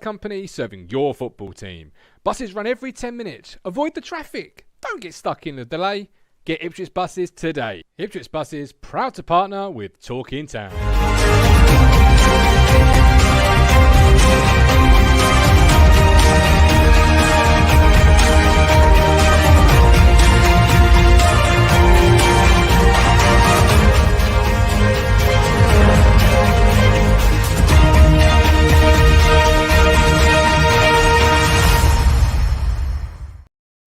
company serving your football team. Buses run every 10 minutes. Avoid the traffic. Don't get stuck in the delay. Get Ipswich buses today. Ipswich buses, proud to partner with Talking Town.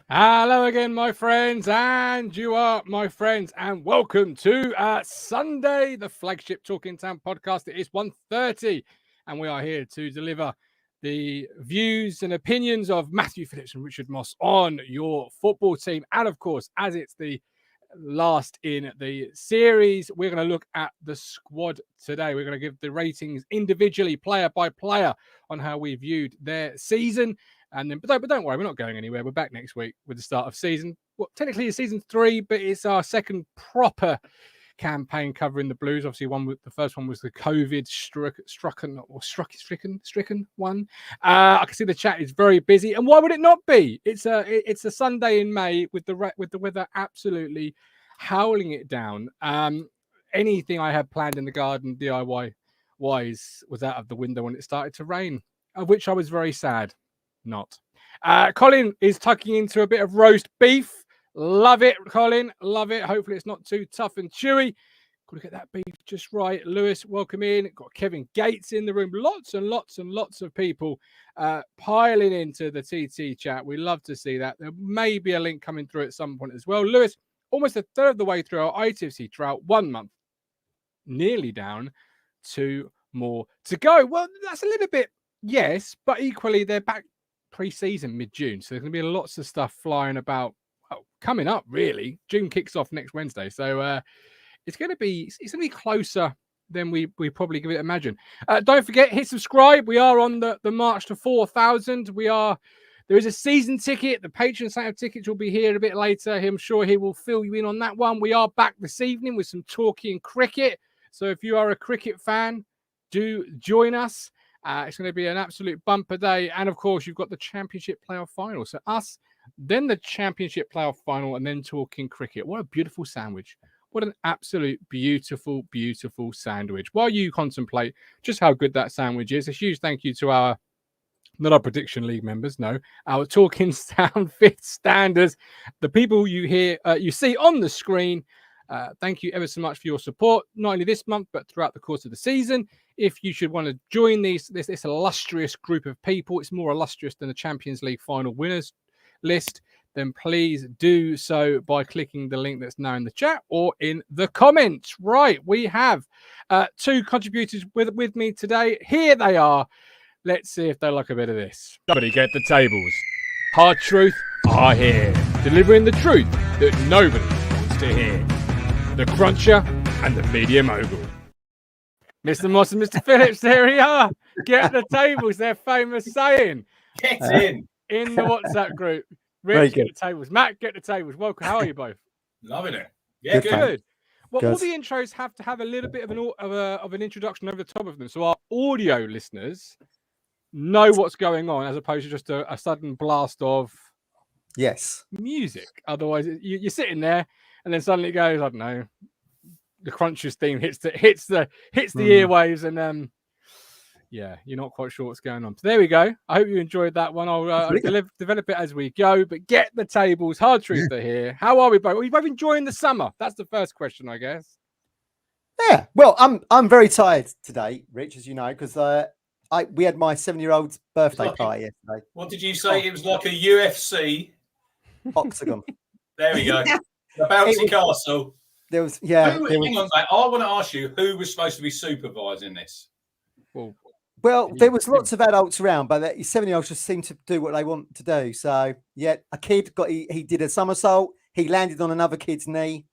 Hello again, my friends, and you are my friends, and welcome to Sunday, the flagship Talking Town podcast. It is 1:30, and we are here to deliver the views and opinions of Matthew Phillips and Richard Moss on your football team. And of course, as it's the last in the series, we're going to look at the squad today. We're going to give the ratings individually, player by player, on how we viewed their season. And then, but don't worry, we're not going anywhere. We're back next week with the start of season. Well, technically it's season 3, but it's our second proper campaign covering the Blues. Obviously, the first one was the COVID stricken one. I can see the chat is very busy, and why would it not be? It's a Sunday in May with the weather absolutely howling it down. Anything I had planned in the garden DIY wise was out of the window when it started to rain, of which I was very sad. Not. Colin is tucking into a bit of roast beef. Love it, Colin. Love it. Hopefully it's not too tough and chewy. Got to get that beef just right. Lewis, welcome in. Got Kevin Gates in the room. Lots and lots and lots of people piling into the TT chat. We love to see that. There may be a link coming through at some point as well. Lewis, almost a third of the way through our ITFC drought. 1 month. Nearly down. 2 more to go. Well, that's a little bit, yes, but equally they're back pre-season mid-June, so there's going to be lots of stuff flying about coming up. Really, June kicks off next Wednesday, so it's going to be closer than we probably give it imagine. Don't forget, hit subscribe. We are on the march to 4,000. There is a season ticket. The patron saint of tickets will be here a bit later. I'm sure he will fill you in on that one. We are back this evening with some talking cricket, so if you are a cricket fan, do join us. It's going to be an absolute bumper day. And, of course, you've got the Championship Playoff Final. So us, then the Championship Playoff Final, and then talking cricket. What a beautiful sandwich. What an absolute beautiful, beautiful sandwich. While you contemplate just how good that sandwich is, a huge thank you to our, not our Prediction League members, no, our Talking Town Fifth Standers, the people you see on the screen. Thank you ever so much for your support, not only this month, but throughout the course of the season. If you should want to join this illustrious group of people, it's more illustrious than the Champions League final winners list, then please do so by clicking the link that's now in the chat or in the comments. Right, we have 2 contributors with me today. Here they are. Let's see if they like a bit of this. Somebody get the tables. Hard truth are here, delivering the truth that nobody wants to hear. The Cruncher and the Media Mogul. Mr. Moss and Mr. Phillips, there we are. Get the tables, their famous saying. Get in the WhatsApp group. Rich, get the tables. Matt, get the tables. Welcome. How are you both? Loving it. Yeah, good. Well, all the intros have to have a little bit of an introduction over the top of them, so our audio listeners know what's going on, as opposed to just a sudden blast of music. Otherwise, you're sitting there, and then suddenly it goes, I don't know, the Crunchers theme hits the airwaves, and you're not quite sure what's going on. So there we go. I hope you enjoyed that one. I'll develop it as we go. But get the tables. Hard truth are here. How are we both? Are we both enjoying the summer? That's the first question, I guess. Yeah. Well, I'm very tired today, Rich, as you know, because we had my 7-year-old's birthday party yesterday. What did you say? It was like a UFC octagon. There we go. The bouncy castle. There was, hang on, mate. I want to ask you who was supposed to be supervising this. Well, there was lots of adults around, but the 7-year-olds just seem to do what they want to do. So, yeah, a kid he did a somersault. He landed on another kid's knee.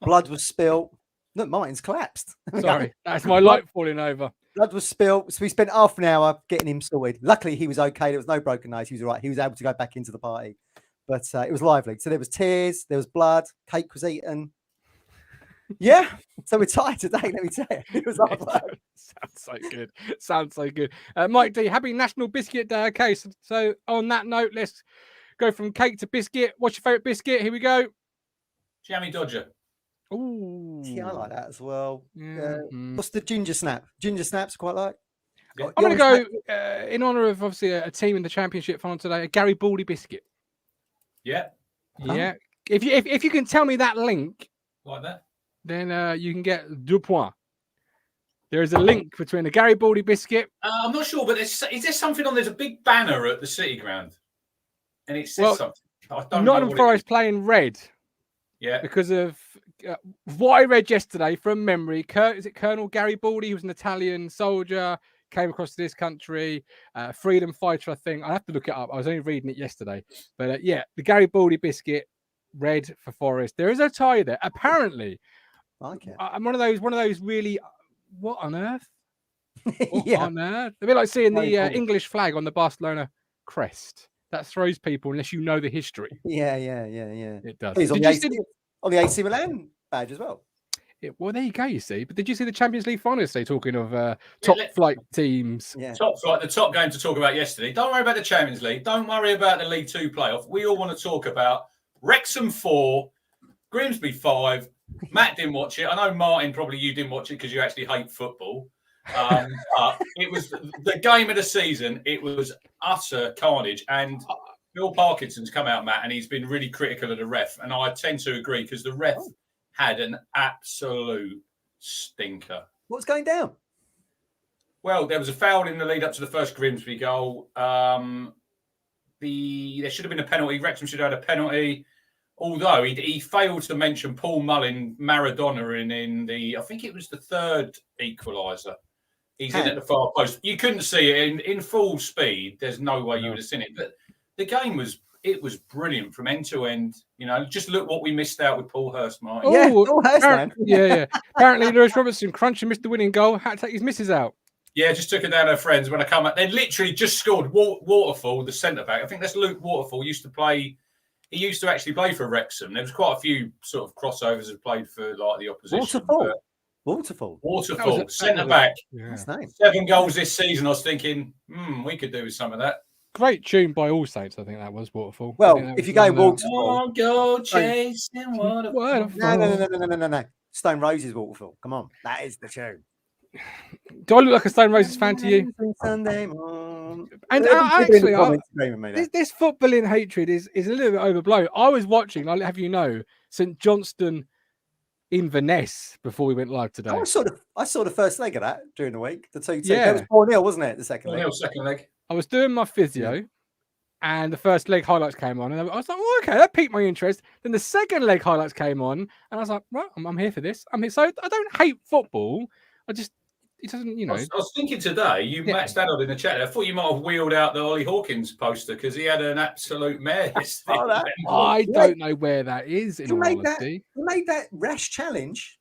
Blood was spilt. Look, Martin's collapsed. Sorry, that's my light falling over. Blood was spilt. So we spent half an hour getting him sorted. Luckily, he was okay. There was no broken nose. He was all right. He was able to go back into the party. But it was lively. So there was tears. There was blood. Cake was eaten. Yeah. So we're tired today, let me tell you. It was hard work. Sounds so good. Sounds so good. Mike D, happy National Biscuit Day. Okay, so on that note, let's go from cake to biscuit. What's your favourite biscuit? Here we go. Jammy Dodger. Ooh. Yeah, I like that as well. Yeah. What's the ginger snap? Ginger snaps quite like. Yeah. I'm going to go in honour of obviously a team in the Championship final today, a Gary Baldy biscuit. Yeah. Yeah. If you can tell me that link, Like that, then you can get 2 points. There is a link between a Gary Baldy biscuit. I'm not sure, but is there something on? There's a big banner at the City Ground, and it says something. I don't know Nottingham what Forest playing red. Yeah. Because of what I read yesterday from memory. Is it Colonel Gary Baldy? He was an Italian soldier, came across to this country, freedom fighter, I think. I have to look it up. I was only reading it yesterday. But yeah, the Gary Baldy biscuit, red for Forest. There is a tie there. Apparently, okay. I'm one of those really, what on earth? What Yeah. on earth? A bit like seeing the English flag on the Barcelona crest. That throws people unless you know the history. Yeah. It does. He's on the AC Milan badge as well. Well, there you go, you see. But did you see the Champions League final yesterday, talking of top flight teams? Yeah. Top flight, the top game to talk about yesterday. Don't worry about the Champions League. Don't worry about the League Two playoff. We all want to talk about Wrexham 4, Grimsby 5. Matt didn't watch it. I know, Martin, probably you didn't watch it because you actually hate football. But it was the game of the season. It was utter carnage. And Bill Parkinson's come out, Matt, and he's been really critical of the ref. And I tend to agree because the ref had an absolute stinker. What's going down? Well, there was a foul in the lead up to the first Grimsby goal. There should have been a penalty. Wrexham should have had a penalty. Although he failed to mention Paul Mullin, Maradona in the, I think it was the third equaliser. He's in at the far post. You couldn't see it in full speed. There's no way you would have seen it. But the game was brilliant from end to end. You know, just look what we missed out with Paul Hurst, Martin. Yeah, Paul Hurst, man. Yeah. Apparently, Lewis Robertson crunch and missed the winning goal. Had to take his missus out. Yeah, just took her down her friends when I come up. They literally just scored. Waterfall, the centre back. I think that's Luke Waterfall. He used to actually play for Wrexham. There was quite a few sort of crossovers who played for like the opposition. Waterfall, centre back. Yeah. That's nice. 7 goals this season. I was thinking, we could do with some of that. Great tune by All Saints, I think that was Waterfall. Well, if you go Waterfall, go chasing Waterfall. No. Stone Roses Waterfall. Come on, that is the tune. Do I look like a Stone Roses fan to you? Sunday morning. And actually, this footballing hatred is a little bit overblown. I was watching, I'll have you know, St Johnstone Inverness before we went live today. I saw the first leg of that during the week. The 2-2. Yeah. It was 4-0, wasn't it? The second leg. 4-0 second leg. I was doing my physio, and the first leg highlights came on, and I was like, "Oh, okay, that piqued my interest." Then the second leg highlights came on, and I was like, "Right, I'm here for this. I'm here." So I don't hate football. It doesn't, you know. I was thinking today, you matched that up in the chat. I thought you might have wheeled out the Ollie Hawkins poster because he had an absolute mare. I don't know where that is. In all honesty, he made that rash challenge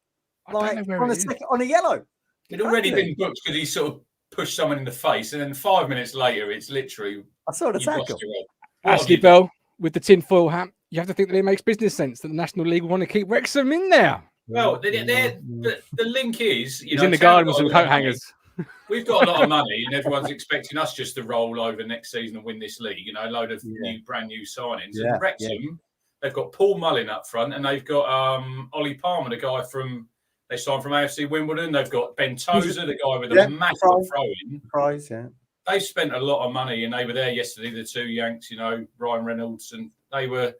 on a yellow. It'd already been booked because he sort of pushed someone in the face, and then 5 minutes later, it's literally. I saw the tackle. Ashley Bell with the tinfoil hat. You have to think that it makes business sense that the National League want to keep Wrexham in there. Well, the link is, he's in the garden with some coat hangers. We've got a lot of money, and everyone's expecting us just to roll over next season and win this league. You know, a load of brand new signings. Yeah, and Wrexham, they've got Paul Mullin up front, and they've got Ollie Palmer, the guy they signed from AFC Wimbledon. They've got Ben Tozer, the guy with a massive throw-in. Prize, yeah. They've spent a lot of money, and they were there yesterday. The two Yanks, you know, Ryan Reynolds, and they were,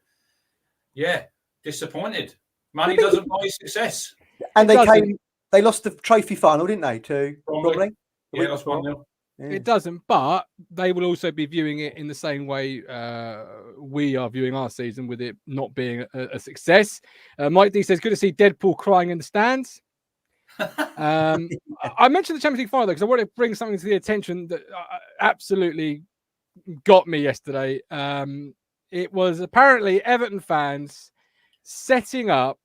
disappointed. Money doesn't buy success. And they lost the trophy final, didn't they, to Bromley? Yeah, lost 1-0. Yeah. It doesn't, but they will also be viewing it in the same way we are viewing our season, with it not being a success. Mike D says, good to see Deadpool crying in the stands. I mentioned the Champions League final because I want to bring something to the attention that absolutely got me yesterday. It was apparently Everton fans setting up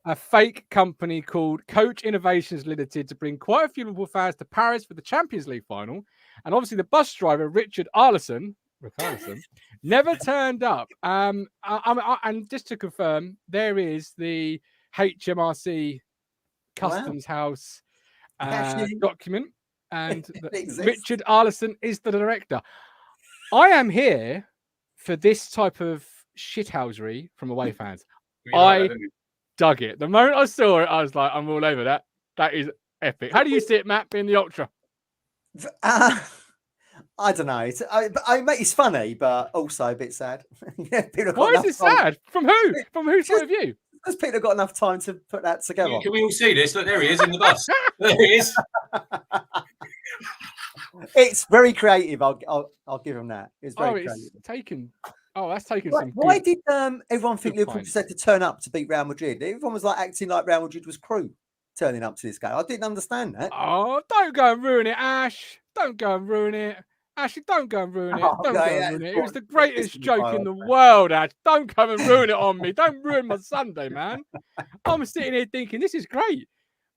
a fake company called Coach Innovations Limited to bring quite a few Liverpool fans to Paris for the Champions League final. And obviously the bus driver, Richard Arlison, never turned up. And just to confirm, there is the HMRC Customs House Actually, document, and it exists. Richard Arlison is the director. I am here for this type of shithousery from away fans. I dug it. The moment I saw it, I was like, I'm all over that. That is epic. How do you see it, Matt, being the ultra? I don't know. It's funny, but also a bit sad. Why is it sad? From who? From whose point of view? Because people have got enough time to put that together. Can we all see this? Look, there he is in the bus. There he is. It's very creative. I'll give him that. It's very creative. That's taken some. Why did everyone think Liverpool points. just had to turn up to beat Real Madrid? Everyone was like acting like Real Madrid was crew turning up to this game. I didn't understand that. Oh, don't go and ruin it, Ash. Don't go and ruin it. Ashley, don't go and ruin it. Don't go and ruin it. It was the greatest joke in the world, Ash. Don't come and ruin it on me. Don't ruin my Sunday, man. I'm sitting here thinking, this is great.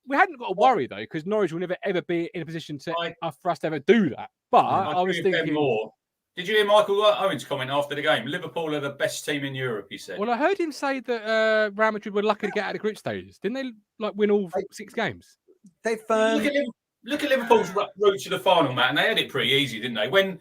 We hadn't got to worry, though, because Norwich will never, ever be in a position for us to ever do that. But I was thinking more. Did you hear Michael Owen's comment after the game? Liverpool are the best team in Europe, he said. Well, I heard him say that Real Madrid were lucky to get out of the group stages. Didn't they win all 6 games? They've Look at Liverpool's route to the final, Matt, and they had it pretty easy, didn't they? When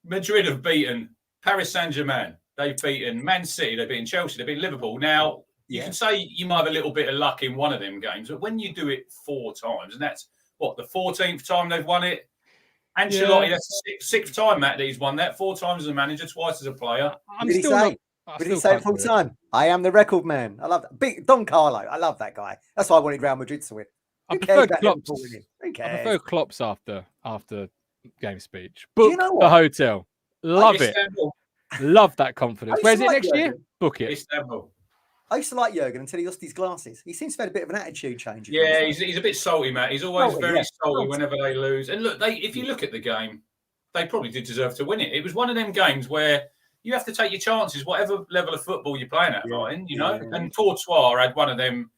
Madrid have beaten Paris Saint-Germain, they've beaten Man City, they've beaten Chelsea, they've beaten Liverpool. Now, you can say you might have a little bit of luck in one of them games, but when you do it 4 times, and that's, the 14th time they've won it? Ancelotti, that's the sixth time, Matt, that he's won that. 4 times as a manager, twice as a player. Did he say it full time? I am the record man. I love that. Big Don Carlo. I love that guy. That's why I wanted Real Madrid to win. I prefer Klopp's after game speech. Book the hotel. Love it. Love that confidence. Where's it next year? Book it. Istanbul. I used to like Jurgen until he lost his glasses. He seems to have had a bit of an attitude change. Yeah, he's a bit salty, Matt. He's always very salty whenever they lose. And look, if you look at the game, they probably did deserve to win it. It was one of them games where you have to take your chances, whatever level of football you're playing at, Martin, you know. And Courtois had one of them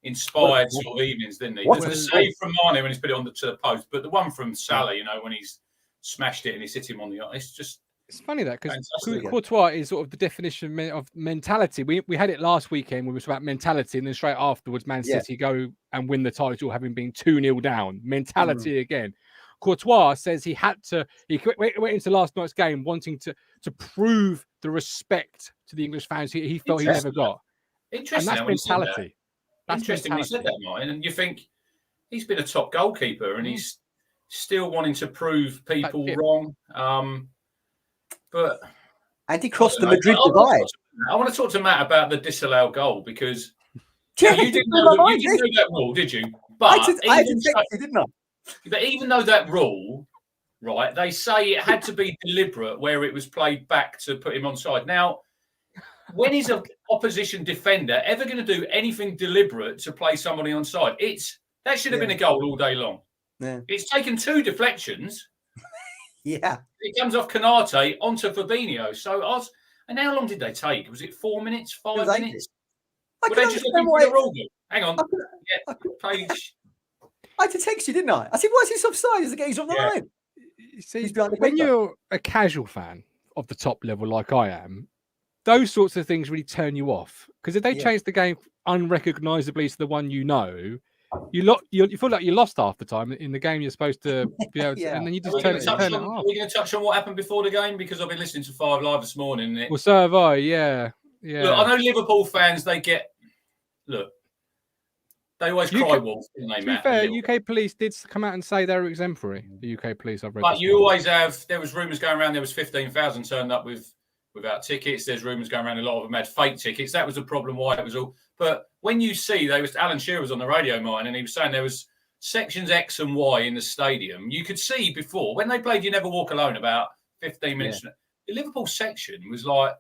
inspired sort of evenings, didn't he? The save from Mane when he's put it to the post, but the one from Salah, you know, when he's smashed it and he's hit him on the eye, it's funny that because Courtois is sort of the definition of mentality. We had it last weekend. We was about mentality, and then straight afterwards, Man City go and win the title, having been 2-0 down. Mentality again. Courtois says he had to. He went into last night's game wanting to prove the respect to the English fans he felt he never got. Interesting. And that's mentality. Interesting when you said that, Martin, and you think he's been a top goalkeeper and he's still wanting to prove people wrong. And he crossed the Madrid divide. I want to talk to Matt about the disallowed goal because you didn't know that rule, did you? But I didn't know. But even though that rule, right, they say it had to be deliberate where it was played back to put him onside. Now, when is an opposition defender ever going to do anything deliberate to play somebody onside? That should have been a goal all day long. Yeah. It's taken 2 deflections. Yeah. It comes off Canate onto Fabinho. And how long did they take? Was it 4 minutes, 5 minutes? Were they just looking for the rule book? Hang on. Page. I had to text you, didn't I? I said, why is this offside? He's on the line. See, when you're a casual fan of the top level like I am, those sorts of things really turn you off. Because if they change the game unrecognisably to the one you know, you feel like you lost half the time in the game you're supposed to be able to, and then you just turn it off. Are we going to touch on what happened before the game? Because I've been listening to 5 Live this morning. Well, so have I, yeah. Look, I know Liverpool fans, they always cry wolf, don't they, Matt? To be fair, UK police did come out and say they were exemplary. The UK police, I've read. But you always have, there was rumours going around, there was 15,000 turned up without tickets. There's rumours going around, a lot of them had fake tickets. That was the problem why it was all. But when you see, Alan Shearer was on the radio, Martin, and he was saying there was sections X and Y in the stadium. You could see before, when they played You Never Walk Alone about 15 minutes, the Liverpool section was like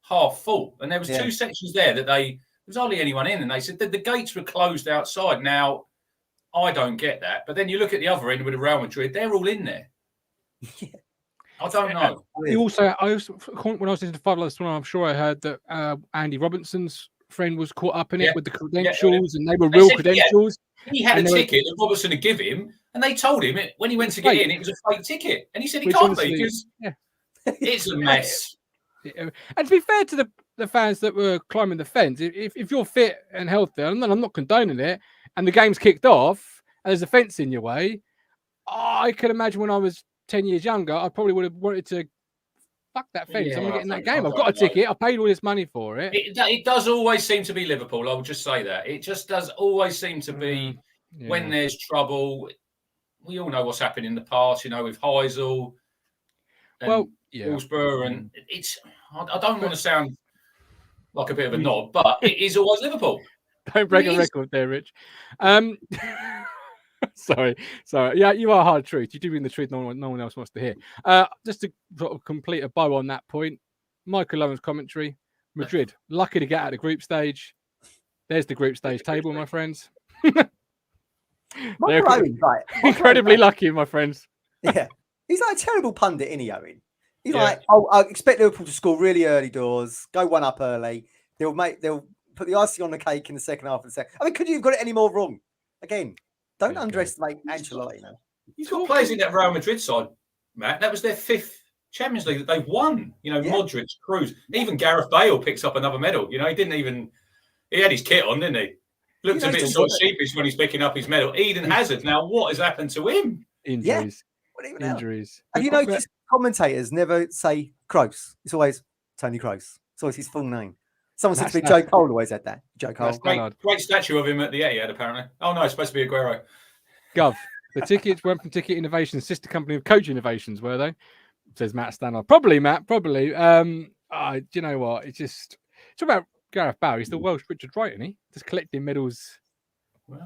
half full. And there was 2 sections there that there was hardly anyone in. And they said that the gates were closed outside. Now, I don't get that. But then you look at the other end with the Real Madrid, they're all in there. I don't know. I also, when I was listening to 5 Live, I'm sure I heard that Andy Robinson's friend was caught up in it with the credentials, and they were real credentials. He had a ticket that Robertson had given him, and they told him when he went to get in, it was a fake ticket. And he said he can't be because it's a mess. And to be fair to the fans that were climbing the fence, if you're fit and healthy, and I'm not condoning it, and the game's kicked off, and there's a fence in your way, I can imagine when I was 10 years younger, I probably would have wanted to fuck that fence. I'm going to get in that game. I've got a ticket. I paid all this money for it. It does always seem to be Liverpool. I will just say that. It just does always seem to be when there's trouble. We all know what's happened in the past, with Heysel and Hillsborough. And I don't want to sound like a bit of a knob, but it is always Liverpool. Don't break a record there, Rich. Sorry. Yeah, you are hard truth. You do mean the truth no one else wants to hear. Just to sort of complete a bow on that point, Michael Owen's commentary. Madrid, lucky to get out of the group stage. There's the group stage table, my friends. They're incredibly lucky, my friends. Yeah. He's like a terrible pundit, isn't he, Owen? He's like, I expect Liverpool to score really early doors, go one up early. They'll put the icing on the cake in the second half of the second. I mean, could you have got it any more wrong? Again, don't underestimate Ancelotti. He's got players in that Real Madrid side, Matt. That was their 5th Champions League that they've won. Modric, Kroos, even Gareth Bale picks up another medal. He didn't even. He had his kit on, didn't he? Looked a bit sort of sheepish when he's picking up his medal. Eden Hazard. Now, what has happened to him? Injuries. Yeah. Injuries. Have you noticed commentators never say Kroos? It's always Tony Kroos. It's always his full name. Someone said to me, Joe Cole always had that. Joe Cole. Great statue of him at the Etihad, apparently. Oh, no, it's supposed to be Aguero. Gov, the tickets went from Ticket Innovations, sister company of Coach Innovations, were they? Says Matt Stannard. Probably, Matt, probably. Do you know what? It's about Gareth Bale. He's the Welsh Richard Wright, isn't he? Just collecting medals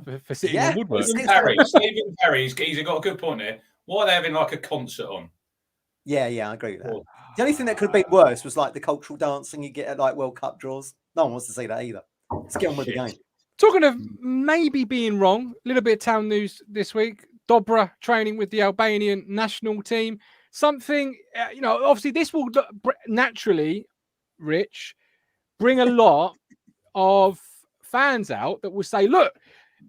for sitting in woodwork. Stephen Parry, he's got a good point here. Why are they having like a concert on? Yeah, I agree with that. The only thing that could have been worse was like the cultural dancing you get at like World Cup draws. No one wants to see that either. Let's get on with the game. Talking of maybe being wrong, a little bit of town news this week. Dobra training with the Albanian national team. Something, obviously this will naturally, Rich, bring a lot of fans out that will say, look,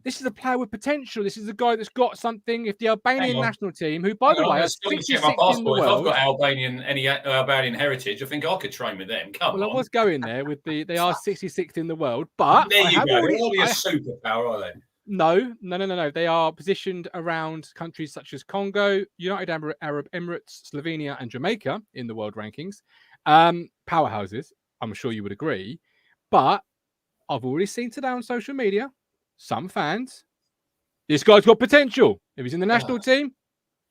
this is a player with potential. This is a guy that's got something. If the Albanian national team, who, by the way, are 66th in the world. If I've got any Albanian heritage, I think I could train with them. Come on. I was going there with they are 66th in the world, but there you go. They're only a superpower, are they? No. They are positioned around countries such as Congo, United Arab Emirates, Slovenia, and Jamaica in the world rankings. Powerhouses, I'm sure you would agree. But I've already seen today on social media, some fans, this guy's got potential. If he's in the national team,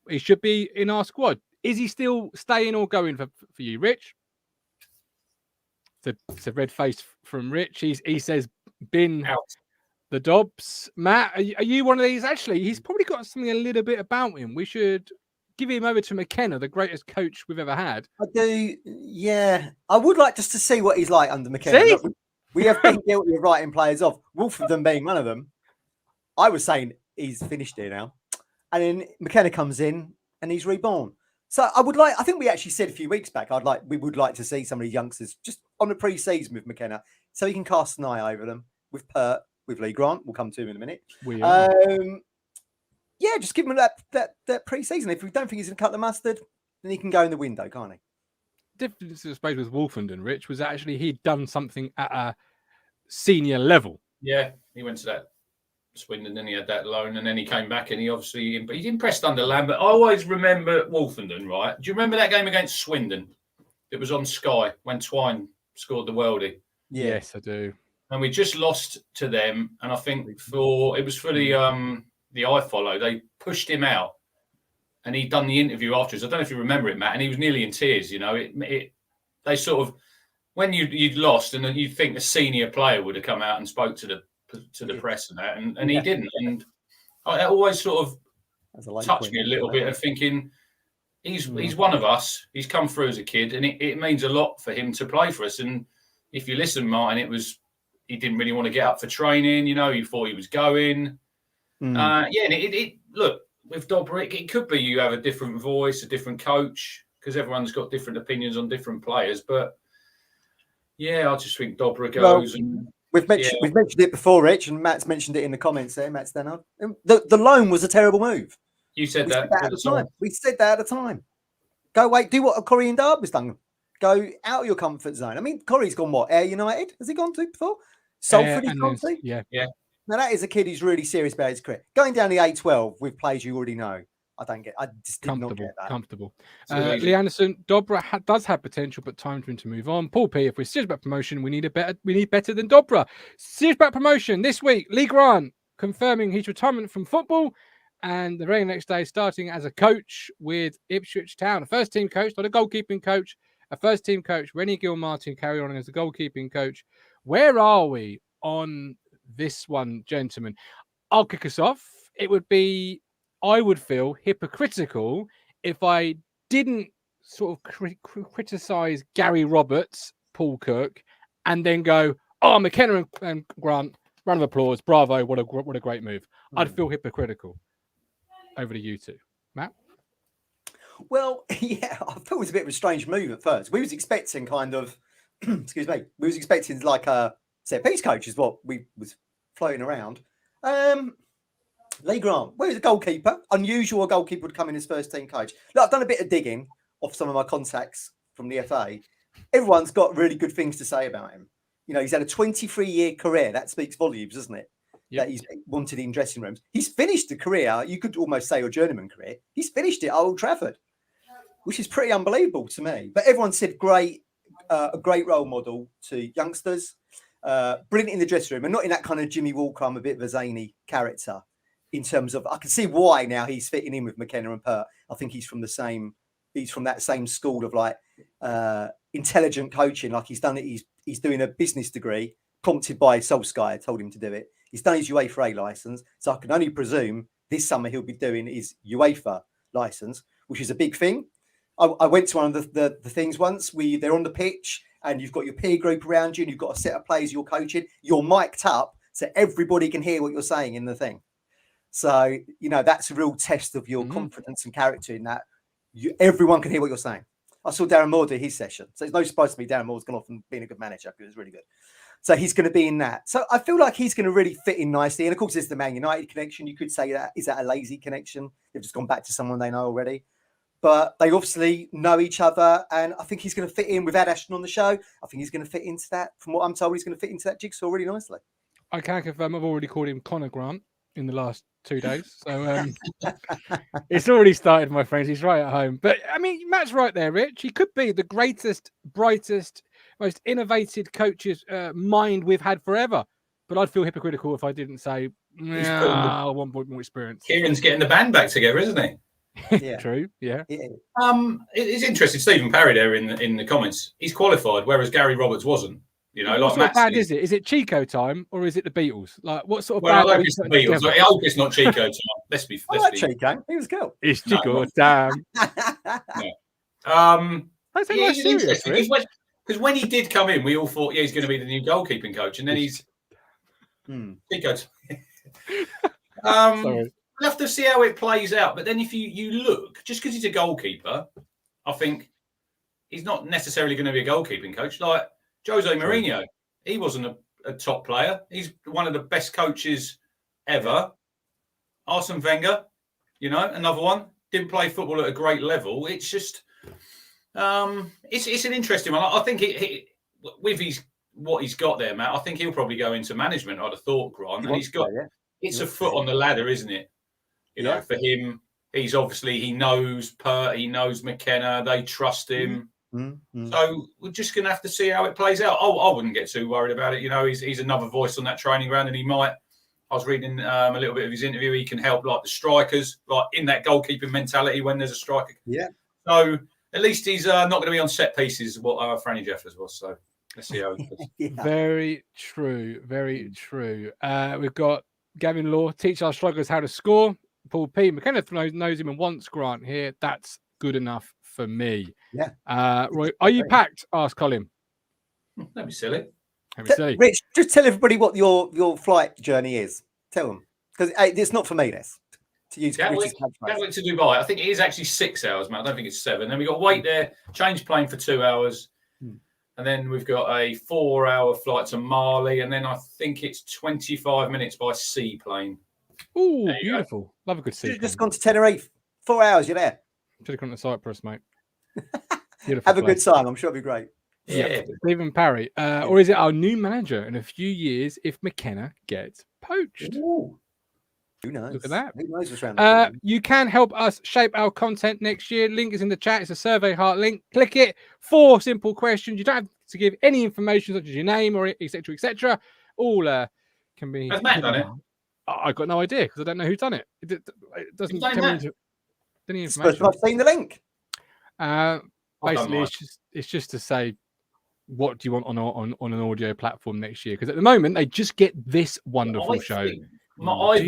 he should be in our squad. Is he still staying or going for you, Rich? It's a red face from Rich. He says, bin out. The Dobbs. Matt, are you one of these? Actually, he's probably got something a little bit about him. We should give him over to McKenna, the greatest coach we've ever had. I do, yeah. I would like just to see what he's like under McKenna. We have been guilty of writing players off, Wolfenden being one of them. I was saying he's finished here now. And then McKenna comes in and he's reborn. So I think we actually said a few weeks back, we would like to see some of these youngsters just on the pre-season with McKenna so he can cast an eye over them with Pert, with Lee Grant. We'll come to him in a minute. Just give him that pre-season. If we don't think he's going to cut the mustard, then he can go in the window, can't he? Difference, I suppose, with Wolfenden, Rich, was actually he'd done something at a senior level. Yeah, he went to that Swindon, and he had that loan, and then he came back, and he impressed under Lambert. I always remember Wolfenden, right? Do you remember that game against Swindon? It was on Sky when Twine scored the worldie. Yes, I do. And we just lost to them, and I think it was for the iFollow. They pushed him out, and he'd done the interview afterwards. I don't know if you remember it, Matt, and he was nearly in tears. They sort of, when you'd lost, and you'd think a senior player would have come out and spoke to the press and that, and he didn't. And that always sort of touched me a little bit of thinking, he's one of us. He's come through as a kid, and it means a lot for him to play for us. And if you listen, Martin, he didn't really want to get up for training. He thought he was going. Look, with Dobrik, it could be you have a different voice, a different coach, because everyone's got different opinions on different players. But yeah, I just think Dobrik goes. We've mentioned it before, Rich, and Matt's mentioned it in the comments there, Matt Stannard. The loan was a terrible move. You said that at the time. We said that at the time. Go away, do what Corrie and Darby's done. Go out of your comfort zone. I mean, Corrie's gone what? Air United? Has he gone to before? Salford he's gone to? Yeah. Now that is a kid who's really serious about his career. Going down the A12 with players you already know, I just did not get that. Comfortable. Lee Anderson, Dobra does have potential, but time for him to move on. Paul P, if we're serious about promotion, we need better than Dobra. Serious about promotion this week. Lee Grant confirming his retirement from football, and the very next day starting as a coach with Ipswich Town, a first team coach, not a goalkeeping coach, a first team coach. Rennie Gilmartin carry on as a goalkeeping coach. Where are we on this one, gentlemen? I'll kick us off. It would be, I would feel hypocritical if I didn't sort of criticize Gary Roberts, Paul Cook, and then go, "Oh, McKenna and Grant, round of applause, bravo, what a great move." I'd feel hypocritical. Over to you two, Matt. Well, yeah, I thought it was a bit of a strange move at first. We was expecting kind of, excuse me, we was expecting like a set piece coach is what we was floating around. Lee Grant, where's a goalkeeper? Unusual a goalkeeper would come in as first team coach. Look, I've done a bit of digging off some of my contacts from the FA. Everyone's got really good things to say about him. You know, he's had a 23-year career. That speaks volumes, doesn't it? Yep. That he's wanted in dressing rooms. He's finished a career, you could almost say a journeyman career. He's finished it at Old Trafford, which is pretty unbelievable to me. But everyone said a great role model to youngsters. Brilliant in the dressing room, and not in that kind of Jimmy Walker, I'm a bit of a zany character. In terms of, I can see why now he's fitting in with McKenna and Pert. I think he's from that same school of like intelligent coaching. Like he's done it. He's doing a business degree, prompted by Solskjaer, told him to do it. He's done his UEFA A license, so I can only presume this summer he'll be doing his UEFA license, which is a big thing. I went to one of the things once. They're on the pitch, and you've got your peer group around you, and you've got a set of players you're coaching. You're mic'd up, so everybody can hear what you're saying in the thing. So, you know, that's a real test of your confidence and character in that everyone can hear what you're saying. I saw Darren Moore do his session. So it's no surprise to me Darren Moore's gone off and been a good manager because it was really good. So he's going to be in that. So I feel like he's going to really fit in nicely. And of course, there's the Man United connection. You could say that. Is that a lazy connection? They've just gone back to someone they know already. But they obviously know each other. And I think he's going to fit in. We've had Ashton on the show. I think he's going to fit into that. From what I'm told, he's going to fit into that jigsaw really nicely. I can confirm I've already called him Connor Grant in the last 2 days. So it's already started, my friends. He's right at home. But I mean, Matt's right there, Rich. He could be the greatest, brightest, most innovative coach's mind we've had forever. But I'd feel hypocritical if I didn't say, I want more experience. Kieran's getting the band back together, isn't he? Yeah. True. Yeah. It's interesting. Stephen Parry there in the comments. He's qualified, whereas Gary Roberts wasn't. You know, what sort of band is it? Is it Chico time or is it the Beatles? Like, what sort of band? I hope it's the Beatles. I hope it's not Chico time. Let's be. Chico. He was cool. It's Chico time. That's interesting because when he did come in, we all thought, he's going to be the new goalkeeping coach, and then he's Chico. We'll have to see how it plays out. But then, if you look, just because he's a goalkeeper, I think he's not necessarily going to be a goalkeeping coach. Like Jose Mourinho, he wasn't a top player. He's one of the best coaches ever. Arsene Wenger, another one, didn't play football at a great level. It's just, it's an interesting one. I think with what he's got there, Matt, I think he'll probably go into management. I'd have thought, Grant, and he's got it's a foot on the ladder, isn't it? You know, for him, he's obviously he knows Pert, he knows McKenna, they trust him. So we're just going to have to see how it plays out. I wouldn't get too worried about it. He's another voice on that training ground, and he might. I was reading a little bit of his interview. He can help like the strikers, like in that goalkeeping mentality when there's a striker. Yeah. So at least he's not going to be on set pieces. What Franny Jeffers was. So let's see how it goes. Very true. Very true. We've got Gavin Law teach our strikers how to score. Paul P. McKenna knows him and wants Grant here. That's good enough for me. Yeah. Roy, are you packed? Asked Colin. Don't be silly. Rich, just tell everybody what your flight journey is. Tell them. Because it's not for me, this. To use Gatwick to Dubai. I think it is actually 6 hours, man. I don't think it's 7. Then we've got to wait there, change plane for 2 hours. And then we've got a 4-hour flight to Mali. And then I think it's 25 minutes by seaplane. Oh, beautiful. Love a good seaplane. Just gone to Tenerife. 4 hours, you're there. Should have gone to Cyprus, mate. Have a good time. I'm sure it'll be great. Yeah. Stephen Parry. Or is it our new manager in a few years if McKenna gets poached? Ooh. Who knows? Look at that. Who knows what's around the corner? You can help us shape our content next year. Link is in the chat. It's a survey heart link. Click it. 4 simple questions. You don't have to give any information such as your name or etc. etc. All can be. Has Matt done it? I've got no idea because I don't know who's done it. It doesn't tell me any information. I've seen the link. Basically, it's just to say, what do you want on an audio platform next year? Because at the moment they just get this wonderful show. I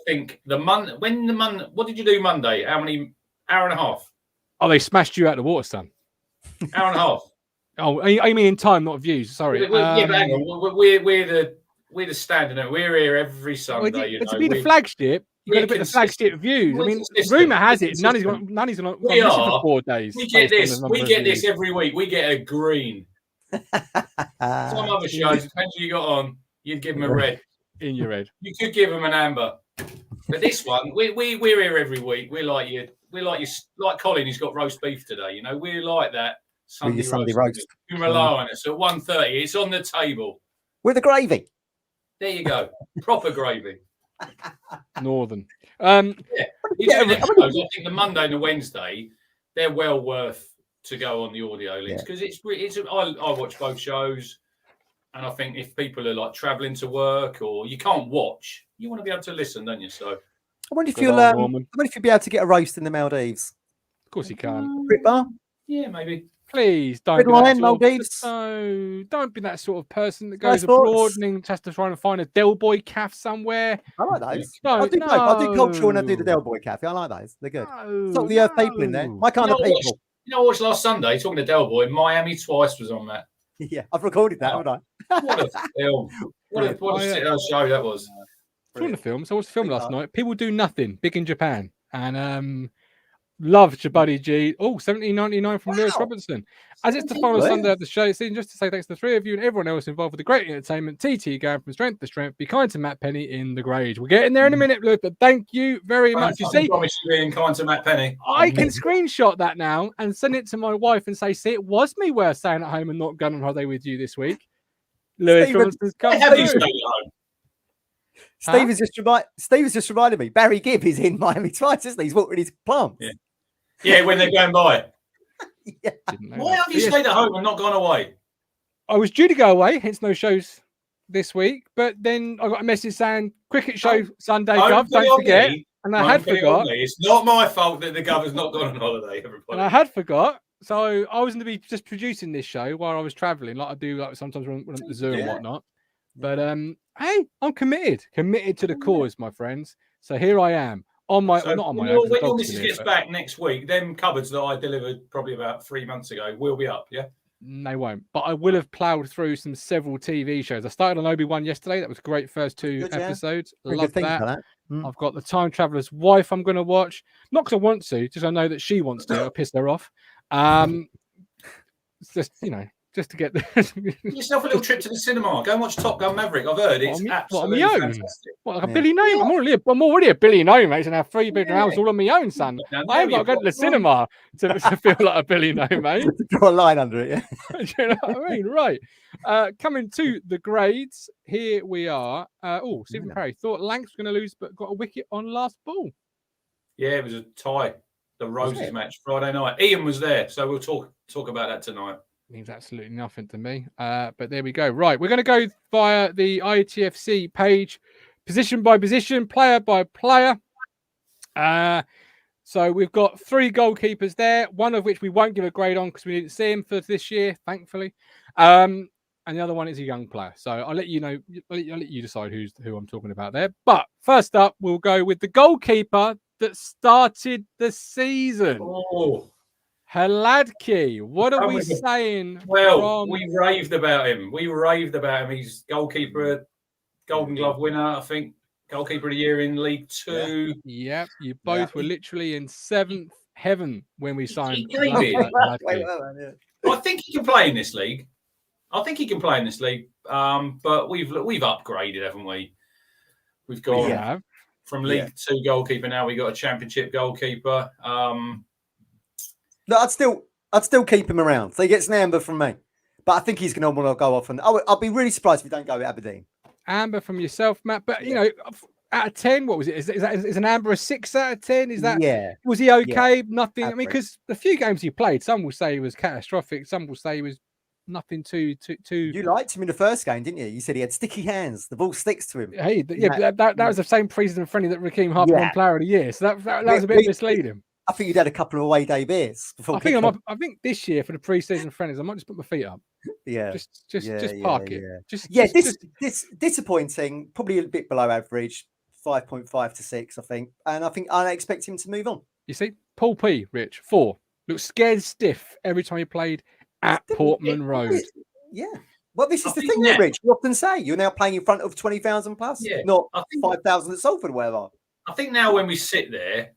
think what did you do Monday? Hour and a half? Oh, they smashed you out of the water, son. Hour and a half. Oh, I mean in time, not views. Sorry. But hang on. We're the standard. We're here every Sunday. To be the flagship, you got to put the flagship views. I mean, rumor has it non's gone for 4 days. We get this every week. We get a green. Some other shows, depends who you got on, you'd give them a red. In your head. You could give them an amber. But this one, we're here every week. We're like you. We're like Colin, who's got roast beef today. You know, we're like that Sunday roast. You rely on us at 1:30. It's on the table. With the gravy. There you go. Proper gravy. Northern. I think the Monday and the Wednesday, they're well worth to go on the audio links because I watch both shows. And I think if people are like travelling to work or you can't watch, you want to be able to listen, don't you? So I wonder if you'll be able to get a roast in the Maldives. Of course you can. Rit bar? Yeah, maybe. Please don't. Maldives. Don't be that sort of person that goes abroad and has to try and find a Del Boy Cafe somewhere. I like those. I do cultural when I do the Del Boy Cafe. I like those. They're good. Salt the earth people in there. My kind of people. You know, I watched last Sunday talking to Del Boy. Miami Twice was on that. Yeah, I've recorded that, haven't I? What a film! What a sit-down show that was. Talking of films, I watched a film last night. People Do Nothing, big in Japan, and loved your buddy G. Oh, 17.99 from Lewis Robinson. As it's the final Sunday of the show, it's just to say thanks to the 3 of you and everyone else involved with the great entertainment. TT going from strength to strength. Be kind to Matt Penny in the grade. We'll get in there in a minute, Luke, but thank you very much. You see, I promise you being kind to Matt Penny. I can screenshot that now and send it to my wife and say, see, it was me worth staying at home and not going on holiday with you this week. Lewis Robinson's come through. Steve has just reminded me. Barry Gibb is in Miami Twice, isn't he? He's watering his plants. Yeah, when they're going by. Yeah. Why have you stayed at home and not gone away? I was due to go away, hence no shows this week. But then I got a message saying cricket show Sunday, Gov. Don't forget. And I had forgot. It's not my fault that the Gov's not gone on holiday. Everybody. And I had forgot. So I was going to be just producing this show while I was traveling, like I do, like sometimes when I'm at the zoo and whatnot. But hey, I'm committed to the cause, my friends. So here I am. Not on my own. When your missus gets back next week, them cupboards that I delivered probably about 3 months ago will be up, yeah? They won't. But I will have ploughed through several TV shows. I started on Obi-Wan yesterday. That was great first 2 episodes. Love that. I've got The Time Traveler's Wife I'm going to watch. Not because I want to, just I know that she wants to. I'll piss her off. It's just, just to get yourself a little trip to the cinema. Go and watch Top Gun Maverick. I've heard it's absolutely fantastic. What, like a billionaire? I'm already a billionaire, mate, and I have 3 bedroom house all on my own, son. I ain't got to go to the cinema to feel like a billionaire, mate. Draw a line under it, yeah. You know what I mean? Right. Coming to the grades, here we are. Stephen Parry thought Lanks was going to lose, but got a wicket on last ball. Yeah, it was a tie. The Roses match Friday night. Ian was there, so we'll talk about that tonight. Means absolutely nothing to me. But there we go. Right, we're going to go via the ITFC page, position by position, player by player. So we've got 3 goalkeepers there, one of which we won't give a grade on because we didn't see him for this year, thankfully. And the other one is a young player. So I'll let you know. I'll let you decide who I'm talking about there. But first up, we'll go with the goalkeeper that started the season. Oh. Haladki, what are we saying? Well, we raved about him. He's goalkeeper, Golden Glove winner, I think. Goalkeeper of the year in League 2. Yep, you both were literally in 7th heaven when we signed. I think he can play in this league. But we've upgraded, haven't we? We've gone from League 2 goalkeeper. Now we got a Championship goalkeeper. No, I'd still I'd still keep him around. So he gets an amber from me. But I think he's going to want to go off. And I'll be really surprised if he don't go with Aberdeen. Amber from yourself, Matt. But, you know, out of 10, what was it? Is an amber a 6 out of 10? Is that? Yeah. Was he okay? Yeah. Nothing. Average. I mean, because the few games he played, some will say he was catastrophic. Some will say he was nothing too. You liked him in the first game, didn't you? You said he had sticky hands. The ball sticks to him. Hey, that was the same preseason friendly that Raheem Harper won Player of the Year. So that was a bit misleading. I think you'd had a couple of away day beers before. I think this year for the preseason friendlies, I might just put my feet up. Yeah, just park it. This disappointing, probably a bit below average, 5.5 to 6, I think, and I expect him to move on. You see, Paul P. Rich 4 looked scared stiff every time he played at Portman Road. Yeah. Well, this is the thing, Rich. You often say you're now playing in front of 20,000 plus, not 5,000 at Salford or whatever. I think now when we sit there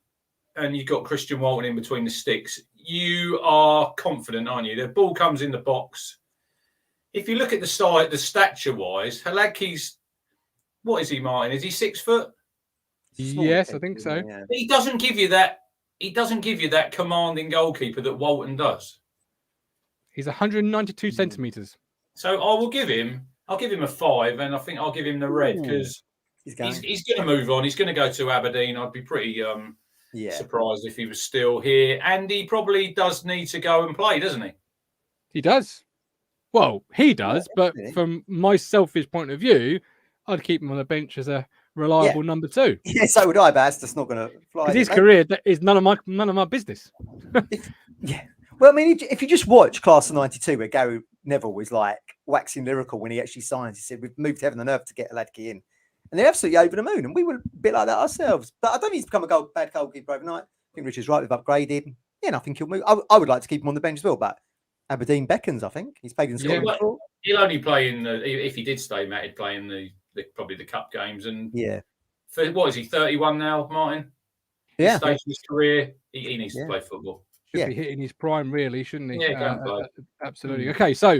and you've got Christian Walton in between the sticks, you are confident, aren't you? The ball comes in the box. If you look at the side, the stature-wise, Haladke's, what is he, Martin? Is he 6 foot? Yes, I think so. Yeah. He doesn't give you that. He doesn't give you that commanding goalkeeper that Walton does. He's 192 centimeters. So I will give him. I'll give him a 5, and I think I'll give him the red because he's going to move on. He's going to go to Aberdeen. I'd be pretty surprised if he was still here, and he probably does need to go and play, doesn't he? He does. Well, he does, but from my selfish point of view, I'd keep him on the bench as a reliable number 2. Yeah, so would I, but that's just not going to fly. Because his career is none of my business. Well, I mean, if you just watch Class of '92, where Gary Neville was like waxing lyrical when he actually signed, he said, "We've moved heaven and earth to get Haladke in," and they're absolutely over the moon, and we were a bit like that ourselves. But I don't think he's become a bad goalkeeper overnight. I think Richard's right. We've upgraded. Yeah, and I think he'll move. I would like to keep him on the bench as well, but Aberdeen beckons. I think he's played in Scotland before. He'll only play in if he did stay, Matt. He'd play in probably the cup games. And for what is he? 31 now, Martin. Yeah, stage of his career, he needs to play football. Should be hitting his prime, really, shouldn't he? Yeah, absolutely. Okay, so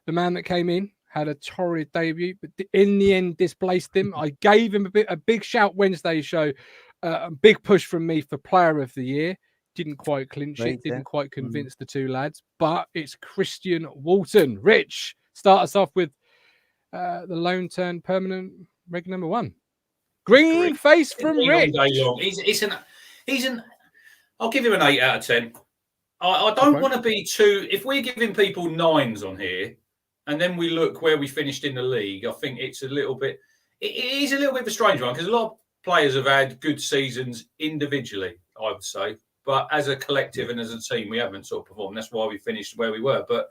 the man that came in had a torrid debut, but in the end displaced him. I gave him a big shout Wednesday show, a big push from me for Player of the Year. Didn't quite clinch it, didn't quite convince the two lads, but it's Christian Walton. Rich, start us off with the lone turn permanent reg number 1. Green face from Rich. I'll give him an 8 out of 10. I don't want to be too. If we're giving people 9s on here, and then we look where we finished in the league, I think it's a little bit. It is a little bit of a strange one because a lot of players have had good seasons individually, I would say, but as a collective and as a team, we haven't sort of performed. That's why we finished where we were. But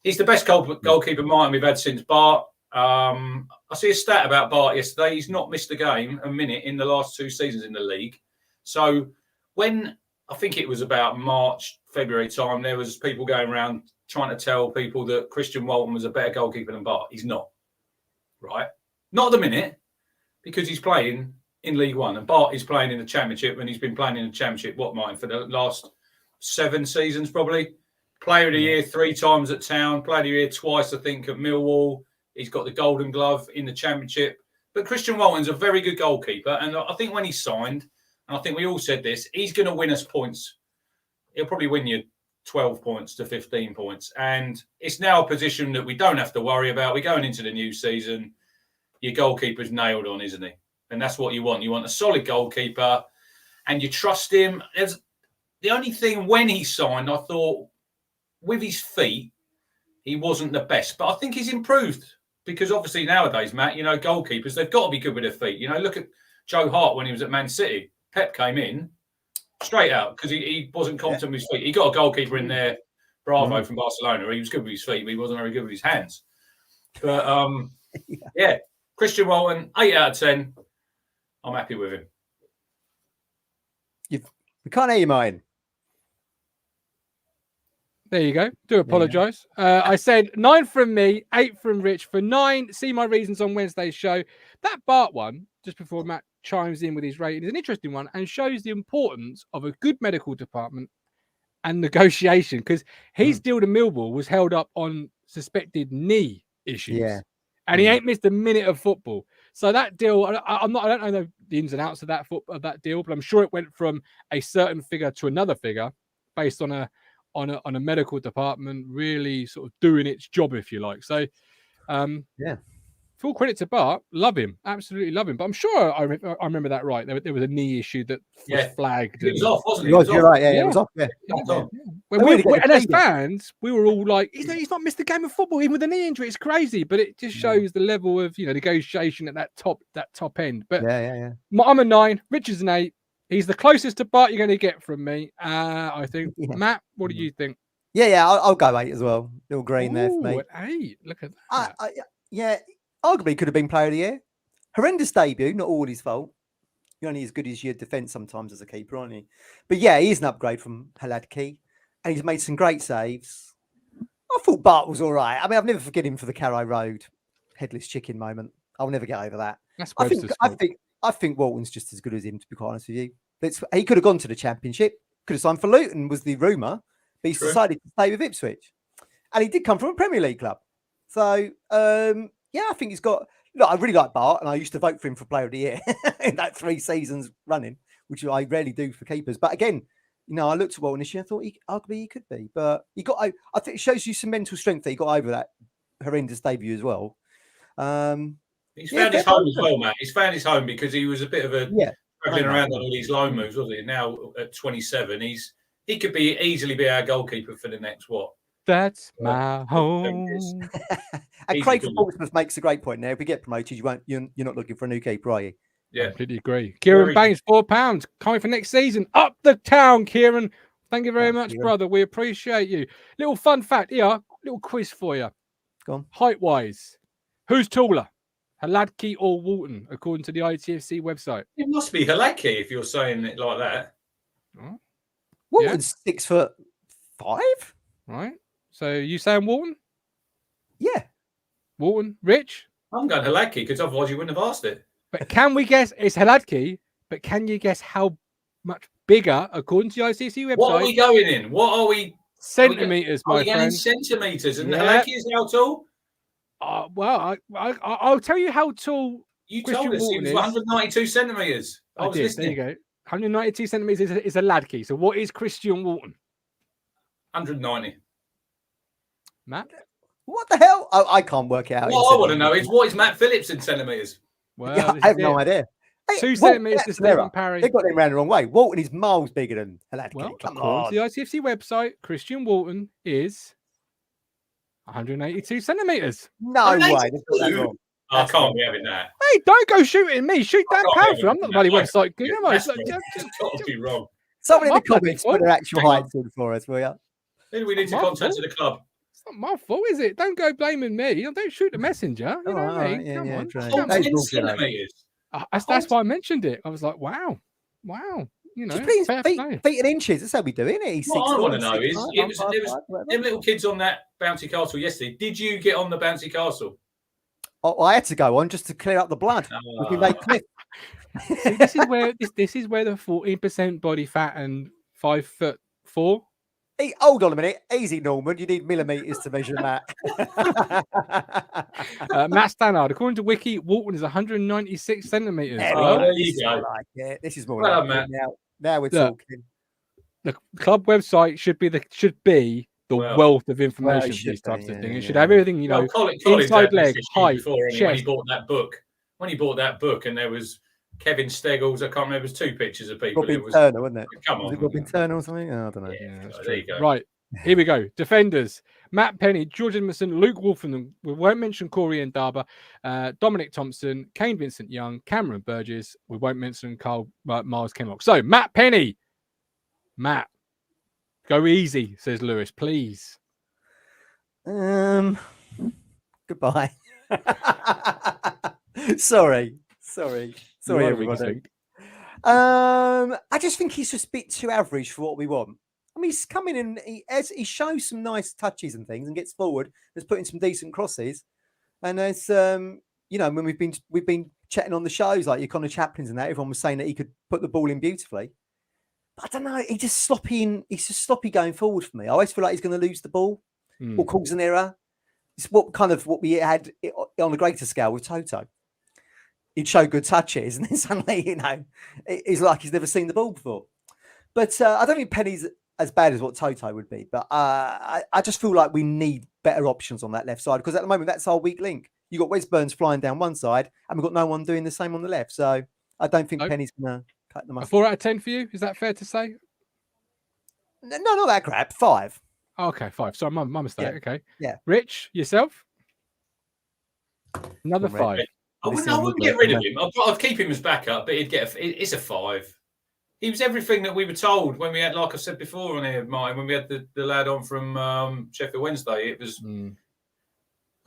he's the best goalkeeper Martin we've had since Bart. I see a stat about Bart yesterday. He's not missed a minute in the last 2 seasons in the league. So when I think it was about March, February time, there was people going around trying to tell people that Christian Walton was a better goalkeeper than Bart. He's not, right? Not at the minute, because he's playing in League One and Bart is playing in the Championship, and he's been playing in the Championship, Martin, for the last 7 seasons probably. Player of the Year 3 times at Town, Player of the Year twice, I think, at Millwall. He's got the Golden Glove in the Championship. But Christian Walton's a very good goalkeeper, and I think when he signed, and I think we all said this, he's going to win us points. He'll probably win you 12 points to 15 points. And it's now a position that we don't have to worry about. We're going into the new season. Your goalkeeper's nailed on, isn't he? And that's what you want. You want a solid goalkeeper and you trust him. The only thing when he signed, I thought with his feet, he wasn't the best. But I think he's improved because obviously nowadays, Matt, goalkeepers, they've got to be good with their feet. Look at Joe Hart when he was at Man City. Pep came in straight out because he wasn't confident with his feet. He got a goalkeeper in there, Bravo from Barcelona. He was good with his feet, but he wasn't very good with his hands. But Christian Walton, 8 out of 10. I'm happy with him. We can't hear you, Martin. There you go. Do apologise. I said 9 from me, 8 from Rich. For 9, see my reasons on Wednesday's show. That Bart one, just before Matt chimes in with his rating, is an interesting one and shows the importance of a good medical department and negotiation, because his deal to Millwall was held up on suspected knee issues. Yeah. And he ain't missed a minute of football. So that deal, I don't know the ins and outs of that deal, but I'm sure it went from a certain figure to another figure based on on a medical department, really sort of doing its job, if you like. So, yeah. Full credit to Bart. Love him. Absolutely love him. But I'm sure I remember that right. There was a knee issue that was flagged. He was off, wasn't he? You're right. Yeah, Yeah. it was off. Yeah. And as fans, we were all like, he's not missed a game of football, even with a knee injury. It's crazy. But it just shows the level of, negotiation at that top end. But yeah. I'm a 9. Richard's an 8. He's the closest to Bart you're going to get from me. I think. Yeah. Matt, what do you think? Yeah. I'll go 8 as well. Little green there for me. 8. Look at that. Yeah. Arguably could have been player of the year. Horrendous debut, not all his fault. You're only as good as your defence sometimes as a keeper, aren't you? But yeah, he is an upgrade from Haladki, and he's made some great saves. I thought Bart was all right. I mean, I've never forgiven him for the Carrow Road headless chicken moment. I'll never get over that. That's I think Walton's just as good as him, to be quite honest with you. He could have gone to the Championship, could have signed for Luton, was the rumour, but he's decided to stay with Ipswich. And he did come from a Premier League club. So, I think he's got... Look, I really like Bart, and I used to vote for him for Player of the Year in that 3 seasons running, which I rarely do for keepers. But again, I looked at Walton this year, I thought arguably he could be. But I think it shows you some mental strength that he got over that horrendous debut as well. He's found his home as well, Matt. He's found his home because he was a bit of a travelling around on all these loan moves, wasn't he? Now at 27, he could easily be our goalkeeper for the next what? That's my home. And Craig from Portsmouth makes a great point there. If we get promoted, you're not looking for a new keeper, are you? Yeah, completely agree. Kieran Baines, £4 coming for next season. Up the town, Kieran. Thank you very much, brother. We appreciate you. Little fun fact here, little quiz for you. Go on. Height-wise, who's taller, Haladki or Walton, according to the ITFC website? It must be Haladki if you're saying it like that. Oh. Walton's 6'5". Right. So you saying Walton? Yeah. Walton. Rich? I'm going Haladki because otherwise you wouldn't have asked it. But can we guess it's Haladki? But can you guess how much bigger, according to the ICC website? What are we going in? What are we? Centimeters, my friend. Going in centimeters. And Haladki is how tall? Well, I'll tell you how tall. You told us he was 192 centimeters. I was listening. There you go. 192 centimeters is a Haladki. So what is Christian Walton? 190. Matt? What the hell? I can't work it out. What I want to know is what is Matt Phillips in centimeters? Well, yeah, I have no idea. 2 centimeters to Stephen Parry. They got him around the wrong way. Walton is miles bigger than Haladki. Well, according to the ITFC website, Christian Walton is 182 centimeters. No way. I can't be having that. Hey, don't go shooting me. Shoot Dan Powerful. I'm not the bloody website. Good, am I? It's got to be wrong. Someone in the comments put their actual heights in for us, will you? Maybe we need to contact the club. It's not my fault, is it? Don't go blaming me. Don't shoot the messenger. You know what I mean? Come on. 10 centimeters. That's why I mentioned it. I was like, wow. Feet and inches. That's how we do, isn't it? What I want to know is, there was them little kids on that bouncy castle yesterday. Did you get on the bouncy castle? Oh, I had to go on just to clear up the blood. See, this is where the 14% body fat and 5'4". Hey, hold on a minute. Easy, Norman. You need millimeters to measure that. Matt Stannard, according to Wiki, Walton is 196 centimeters. There you go. This is more like it. Now we're talking. The club website should be the wealth of information for these types of things. It should have everything, inside leg, height, chest. When he bought that book, and there was Kevin Steggles, I can't remember, it was 2 pictures of people. Robin Turner, wasn't it? Come on. Was it Robin Turner or something? Oh, I don't know. Yeah, there you go. Right, here we go. Defenders. Matt Penny, George Edmundson, Luke Wolfen. We won't mention Corey and Darber. Dominic Thompson, Kane Vincent-Young, Cameron Burgess. We won't mention Carl Miles Kenlock. So, Matt Penny. Matt, go easy, says Lewis, please. Goodbye. Sorry, everybody. I just think he's just a bit too average for what we want. I mean, he's coming in, he shows some nice touches and things and gets forward, has put in some decent crosses. And there's, when we've been chatting on the shows, like your Connor Chaplin's and that, everyone was saying that he could put the ball in beautifully. But I don't know, he's just sloppy going forward for me. I always feel like he's going to lose the ball or cause an error. It's what we had on a greater scale with Toto. He'd show good touches, and then suddenly, he's like he's never seen the ball before. But I don't think Penny's as bad as what Toto would be, but I just feel like we need better options on that left side because at the moment that's our weak link. You got Wes Burns flying down one side, and we've got no one doing the same on the left. So I don't think Penny's going to cut the A mustard. 4 out of 10 for you? Is that fair to say? No, not that crap. 5. Oh, okay, 5. Sorry, my mistake. Yeah. Okay. Yeah. Rich, yourself? Another 5. I wouldn't get rid of him. I'd keep him as backup, but it's a 5. He was everything that we were told when we had, like I said before on here, Martin, when we had the lad on from Sheffield Wednesday. It was.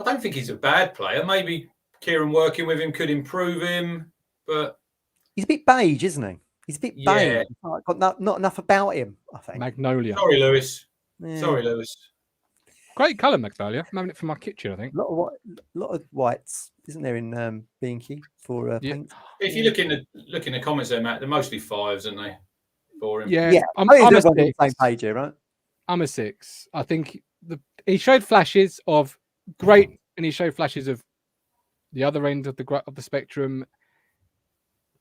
I don't think he's a bad player. Maybe Kieran working with him could improve him, but he's a bit beige, isn't he? He's a bit beige. Got not enough about him, I think. Magnolia. Sorry, Lewis. Yeah. Sorry, Lewis. Great colour, Magnolia. I'm having it for my kitchen, I think. A lot of whites, isn't there, in B&Q for paint? If you look in the comments there, Matt, they're mostly 5s, aren't they? For him. Yeah. I'm on a 6. the same page here, right? I'm a 6. I think he showed flashes of great, and he showed flashes of the other end of the spectrum.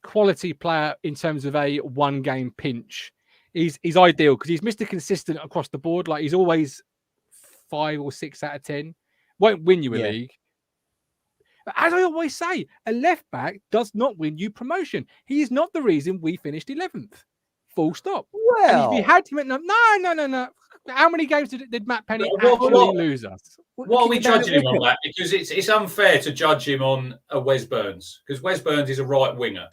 Quality player in terms of a one-game pinch. He's ideal because he's Mr. Consistent across the board. Like he's always 5 or 6 out of 10. Won't win you a league. But as I always say, a left back does not win you promotion. He is not the reason we finished 11th. Full stop. Well, and if you had him, no. How many games did Matt Penny actually lose us? What are we judging him on that? Because it's unfair to judge him on a Wes Burns because Wes Burns is a right winger.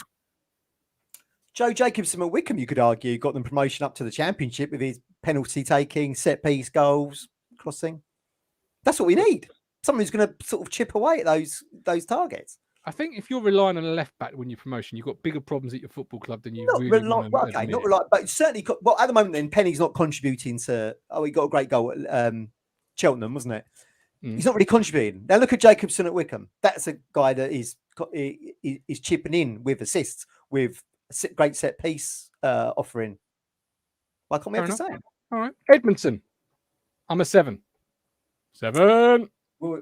Joe Jacobson at Wickham, you could argue, got them promotion up to the Championship with his penalty taking, set piece goals, crossing. That's what we need. Someone who's going to sort of chip away at those targets. I think if you're relying on a left back to win your promotion, you've got bigger problems at your football club than you not rely, but certainly. Well, at the moment, then Penny's not contributing to. Oh, he got a great goal at Cheltenham, wasn't it? He's not really contributing. Now look at Jacobson at Wickham. That's a guy that is chipping in with assists, with a great set piece offering. Why can't we have the same? All right, Edmundson. I'm a 7. 7. Well,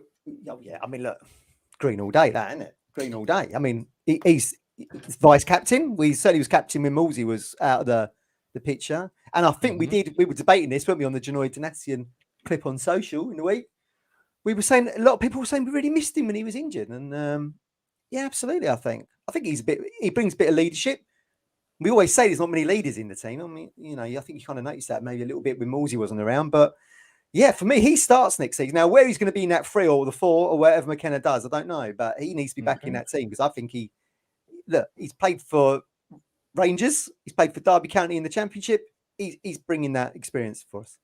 oh yeah. I mean, look, green all day, that isn't it? Green all day. I mean, he's vice captain. We certainly was captain when Morsy was out of the picture, and I think we were debating this, weren't we, on the Janoy Donatian clip on social in the week. We were saying a lot of people were saying we really missed him when he was injured, and yeah, absolutely. I think he brings a bit of leadership. We always say there's not many leaders in the team. I mean, I think you kind of noticed that maybe a little bit when Morsy wasn't around, but yeah, for me, he starts next season. Now, where he's going to be in that 3 or the 4 or whatever McKenna does, I don't know, but he needs to be back in that team because I think he's played for Rangers, he's played for Derby County in the Championship. He's bringing that experience for us.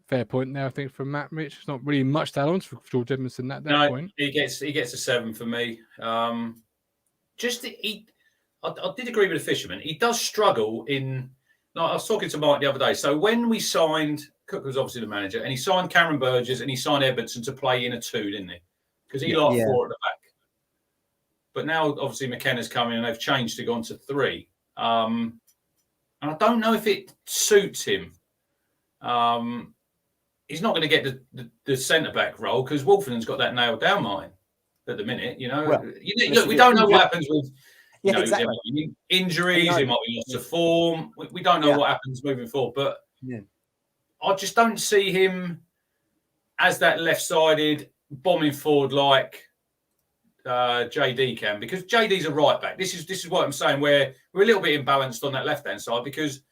Fair point there, I think, from Matt Rich. It's not really much to add on for George Edmundson at that point. He gets a 7 for me. I did agree with the Fisherman. He does struggle in. No, I was talking to Mike the other day. So when we signed, Cook was obviously the manager, and he signed Cameron Burgess and he signed Edmundson to play in a 2, didn't he? Because he liked 4 at the back. But now, obviously, McKenna's coming and they've changed to gone to 3. And I don't know if it suits him. He's not going to get the centre-back role because Wolfen's got that nailed down, Martin, at the minute. Look, we don't know what happens with injuries. He might be lost to form. We don't know what happens moving forward. But I just don't see him as that left-sided bombing forward like JD can, because JD's a right back. This is what I'm saying, where we're a little bit imbalanced on that left-hand side because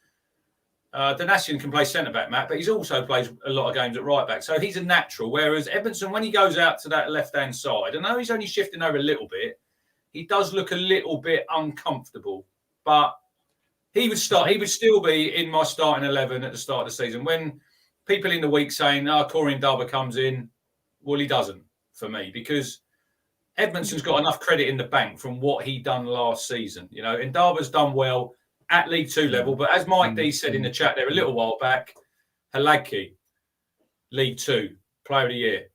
Donatian can play centre-back, Matt, but he's also plays a lot of games at right-back. So he's a natural, whereas Edmundson, when he goes out to that left-hand side, I know he's only shifting over a little bit, he does look a little bit uncomfortable, but he would still be in my starting 11 at the start of the season. When people in the week saying, Corey Ndaba comes in, well, he doesn't for me, because Edmundson's got enough credit in the bank from what he done last season. Ndaba's done well at League 2 level, but as Mike D said in the chat there a little while back, Halagki, League 2, Player of the Year.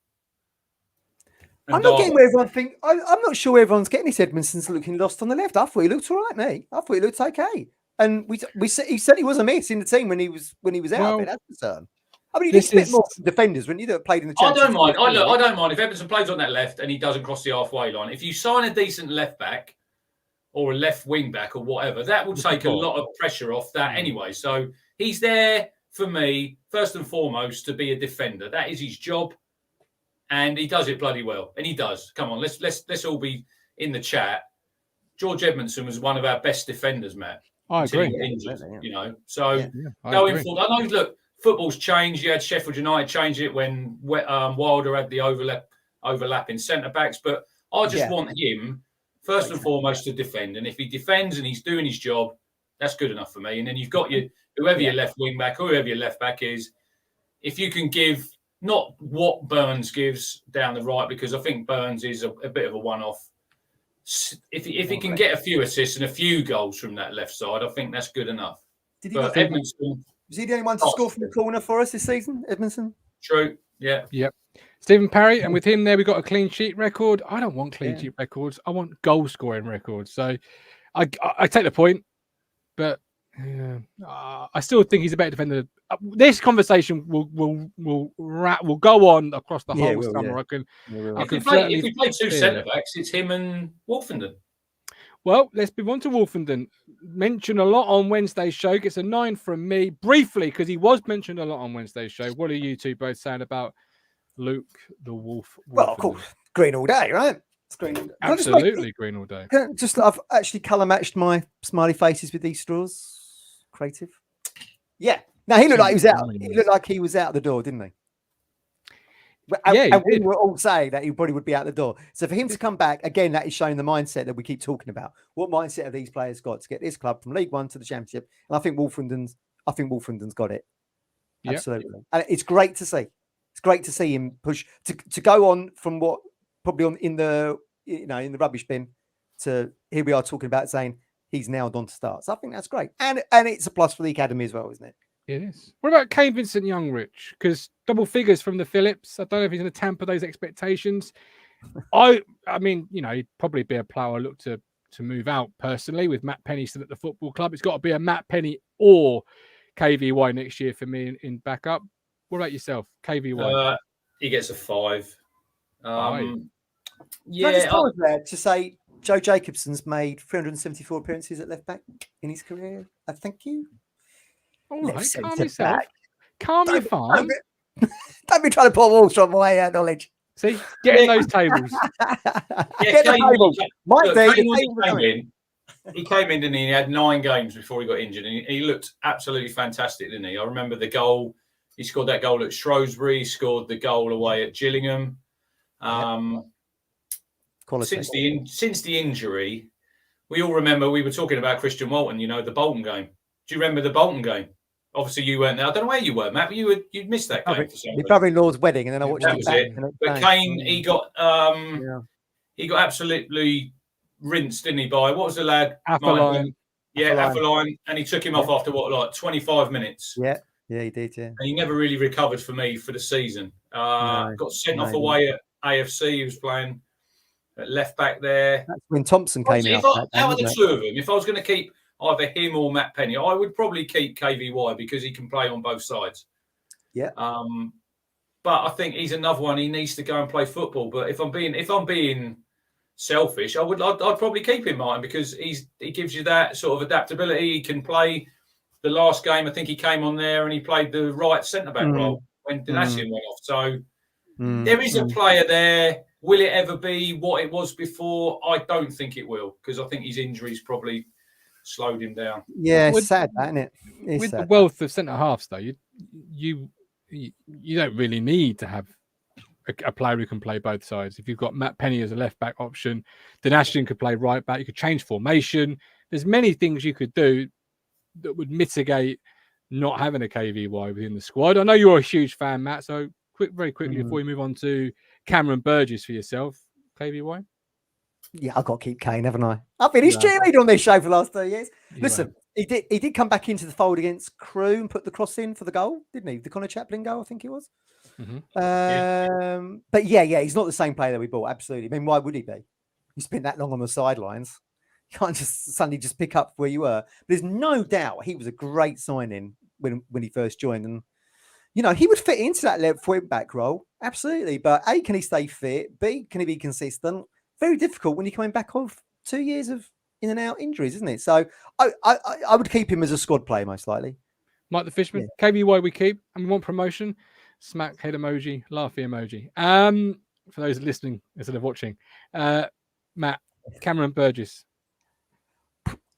I'm not getting where everyone thinks. I'm not sure where everyone's getting this. Edmundson's looking lost on the left. I thought he looked all right, mate. I thought he looked okay, and he said he was a miss in the team when he was out. Well, that's concern. I mean, he needs a bit more defenders when you played in the Championship. I don't mind if Edmundson plays on that left and he doesn't cross the halfway line. If you sign a decent left back or a left wing back or whatever, that will take a lot of pressure off that anyway. So he's there for me, first and foremost, to be a defender. That is his job, and he does it bloody well. And he does. Come on, let's all be in the chat. George Edmundson was one of our best defenders, Matt. I agree. Injured, you know, so going forward, I know. Look, football's changed. You had Sheffield United change it when Wilder had the overlapping centre backs, but I just want him first and foremost to defend. And if he defends and he's doing his job, that's good enough for me. And then you've got whoever your left wing back, or whoever your left back is, if you can give not what Burns gives down the right, because I think Burns is a bit of a one-off. If he can get a few assists and a few goals from that left side, I think that's good enough. Edmundson, was he the only one to score from the corner for us this season, Edmundson? True. Yeah. Yep. Stephen Parry, and with him there, we got a clean sheet record. I don't want clean sheet records. I want goal scoring records. So I take the point, but I still think he's a better defender. This conversation will go on across the whole summer. If we play two centre backs, it's him and Wolfenden. Well, let's move on to Wolfenden. Mentioned a lot on Wednesday's show. Gets a 9 from me briefly because he was mentioned a lot on Wednesday's show. What are you two both saying about Luke the Wolf? Well, of course, green all day, right? It's green all day. Absolutely green all day. I've actually colour matched my smiley faces with these straws. Creative. Yeah. No, he looked like he was out. He looked like he was out the door, didn't he? And we were all saying that he probably would be out the door. So for him to come back again, that is showing the mindset that we keep talking about. What mindset have these players got to get this club from League One to the Championship? And I think Wolfenden's got it. Absolutely. And it's great to see. It's great to see him push to go on from what probably in the rubbish bin to here we are talking about saying he's now on to start. So I think that's great. And it's a plus for the academy as well, isn't it? It is. What about Kane Vincent-Young, Rich? Because double figures from the Phillips. I don't know if he's going to tamper those expectations. I mean, he'd probably be a player I look to move out personally with Matt Penny still at the football club. It's got to be a Matt Penny or KVY next year for me in backup. What about yourself, KVY? He gets a 5. Can I just pause there to say Joe Jacobson's made 374 appearances at left back in his career. Thank you. All right, calm yourself. Calm your farm. Don't be trying to pull walls from my knowledge. See, get in those tables. Get the tables. He came in and he had 9 games before he got injured, and he looked absolutely fantastic, didn't he? I remember the goal. He scored that goal at Shrewsbury. He scored the goal away at Gillingham. Since the injury, we all remember we were talking about Christian Walton. The Bolton game. Do you remember the Bolton game? Obviously, you weren't there. I don't know where you were, Matt, but you'd missed that game. Your brother-in-law's wedding, and then I watched that. Was it. But Kane, he got absolutely rinsed, didn't he? By what was the lad? Affeline. Affeline, and he took him off after 25 minutes. Yeah, he did. Yeah, and he never really recovered for me for the season. Got sent off away at AFC. He was playing at left back there. That's when Thompson came in. Out of the two of them, if I was going to keep either him or Matt Penny, I would probably keep KVY because he can play on both sides. Yeah. But I think he's another one. He needs to go and play football. But if I'm being selfish, I'd probably keep him, Martin, because he gives you that sort of adaptability. He can play. The last game, I think he came on there and he played the right centre back role when Dinasian went off. So there is a player there. Will it ever be what it was before? I don't think it will, because I think his injuries probably slowed him down. Yeah, it's sad, isn't it? With the wealth of centre halves, though, you don't really need to have a player who can play both sides. If you've got Matt Penny as a left back option, then Ashton could play right back. You could change formation. There's many things you could do that would mitigate not having a KVY within the squad. I know you're a huge fan, Matt. So very quickly before we move on to Cameron Burgess for yourself, KVY. Yeah, I've got to keep Kane, haven't I? I've been his cheerleader on this show for the last 3 years. Listen, he did come back into the fold against Crewe and put the cross in for the goal, didn't he? The Connor Chaplin goal, I think it was. But he's not the same player that we bought. Absolutely. I mean, why would he be? You spent that long on the sidelines. You can't just suddenly just pick up where you were. But there's no doubt he was a great signing when he first joined. And, he would fit into that left wing back role. Absolutely. But A, can he stay fit? B, can he be consistent? Very difficult when you're coming back off 2 years of in and out injuries, isn't it? So I would keep him as a squad player most likely. Mike the Fishman, KBY we keep, and we want promotion. Smack head emoji, laughy emoji. For those listening instead of watching, Matt, Cameron Burgess.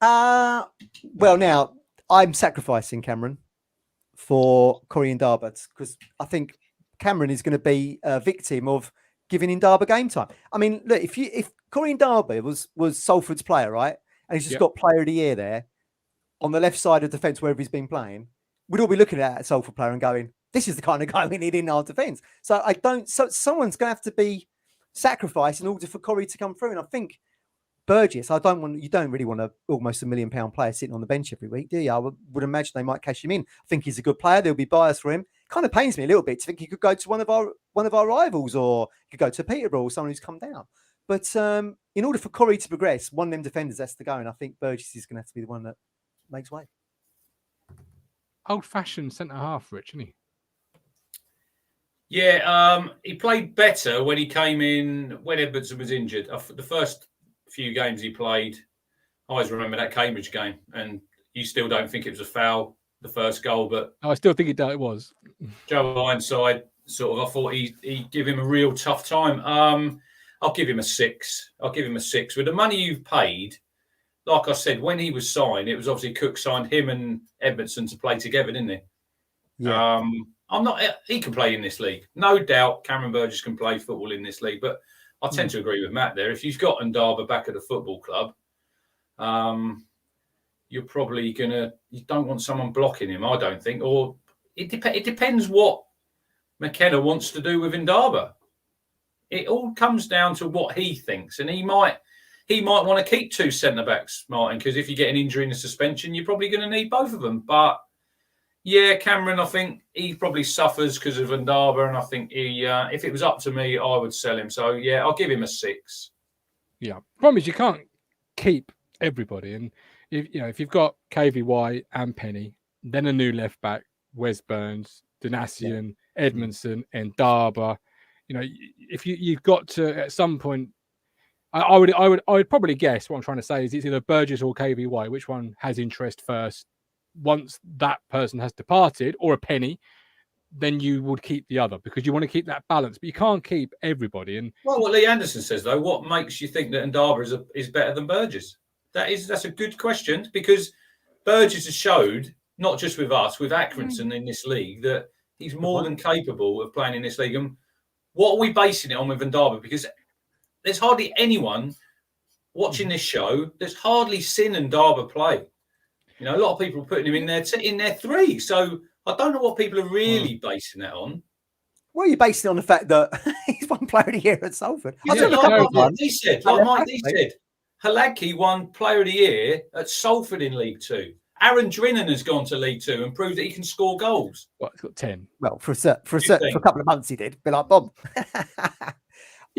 Well, now I'm sacrificing Cameron for Corey Indaba because I think Cameron is going to be a victim of giving Indaba game time. I mean, look, if Corey Indaba was Salford's player, right, and he's just got Player of the Year there on the left side of defence wherever he's been playing, we'd all be looking at a Salford player and going, "This is the kind of guy we need in our defence." So someone's going to have to be sacrificed in order for Corey to come through, and I think Burgess, you don't really want almost £1 million player sitting on the bench every week, do you? I would imagine they might cash him in. I think he's a good player. There'll be bias for him. Kind of pains me a little bit to think he could go to one of our rivals, or he could go to Peterborough or someone who's come down. But in order for Corey to progress, one of them defenders has to go, and I think Burgess is going to have to be the one that makes way. Old-fashioned centre half, Rich, isn't he? Yeah, he played better when he came in when Edmundson was injured. The first few games he played, I always remember that Cambridge game, and you still don't think it was a foul, the first goal, but I still think it was. Joe Ironside, I thought he'd give him a real tough time. I'll give him a 6. With the money you've paid, like I said, when he was signed, it was obviously Cook signed him and Edmundson to play together, didn't he? Yeah. He can play in this league. No doubt Cameron Burgess can play football in this league, but I tend to agree with Matt there. If you've got Indaba back at the football club, you're probably you don't want someone blocking him, I don't think. Or it depends what McKenna wants to do with Indaba. It all comes down to what he thinks. And he might want to keep 2 centre-backs, Martin, because if you get an injury and a suspension, you're probably going to need both of them. But yeah, Cameron, I think he probably suffers because of Indaba, and I think if it was up to me, I would sell him. So yeah, I'll give him a 6. Yeah, problem is you can't keep everybody, and if you've got KVY and Penny, then a new left back, Wes Burns, Donasian, Edmundson, Indaba, if you've got to at some point, I would probably guess what I'm trying to say is it's either Burgess or KVY, which one has interest first. Once that person has departed, or a Penny, then you would keep the other because you want to keep that balance. But you can't keep everybody. And well, what Lee Anderson says though, what makes you think that Indaba is better than Burgess? That's a good question, because Burgess has showed, not just with us, with Atkinson in this league, that he's more than capable of playing in this league. And what are we basing it on with Indaba? Because there's hardly anyone watching this show that's hardly seen Indaba play. A lot of people are putting him in their 3. So I don't know what people are really basing that on. Well, you're basing it on the fact that he's one player of the year at Salford. Like Mike D said, Halagki won Player of the Year at Salford in League 2. Aaron Drinan has gone to League 2 and proved that he can score goals. Well, he's got 10. Well, for a couple of months he did. Be like Bob.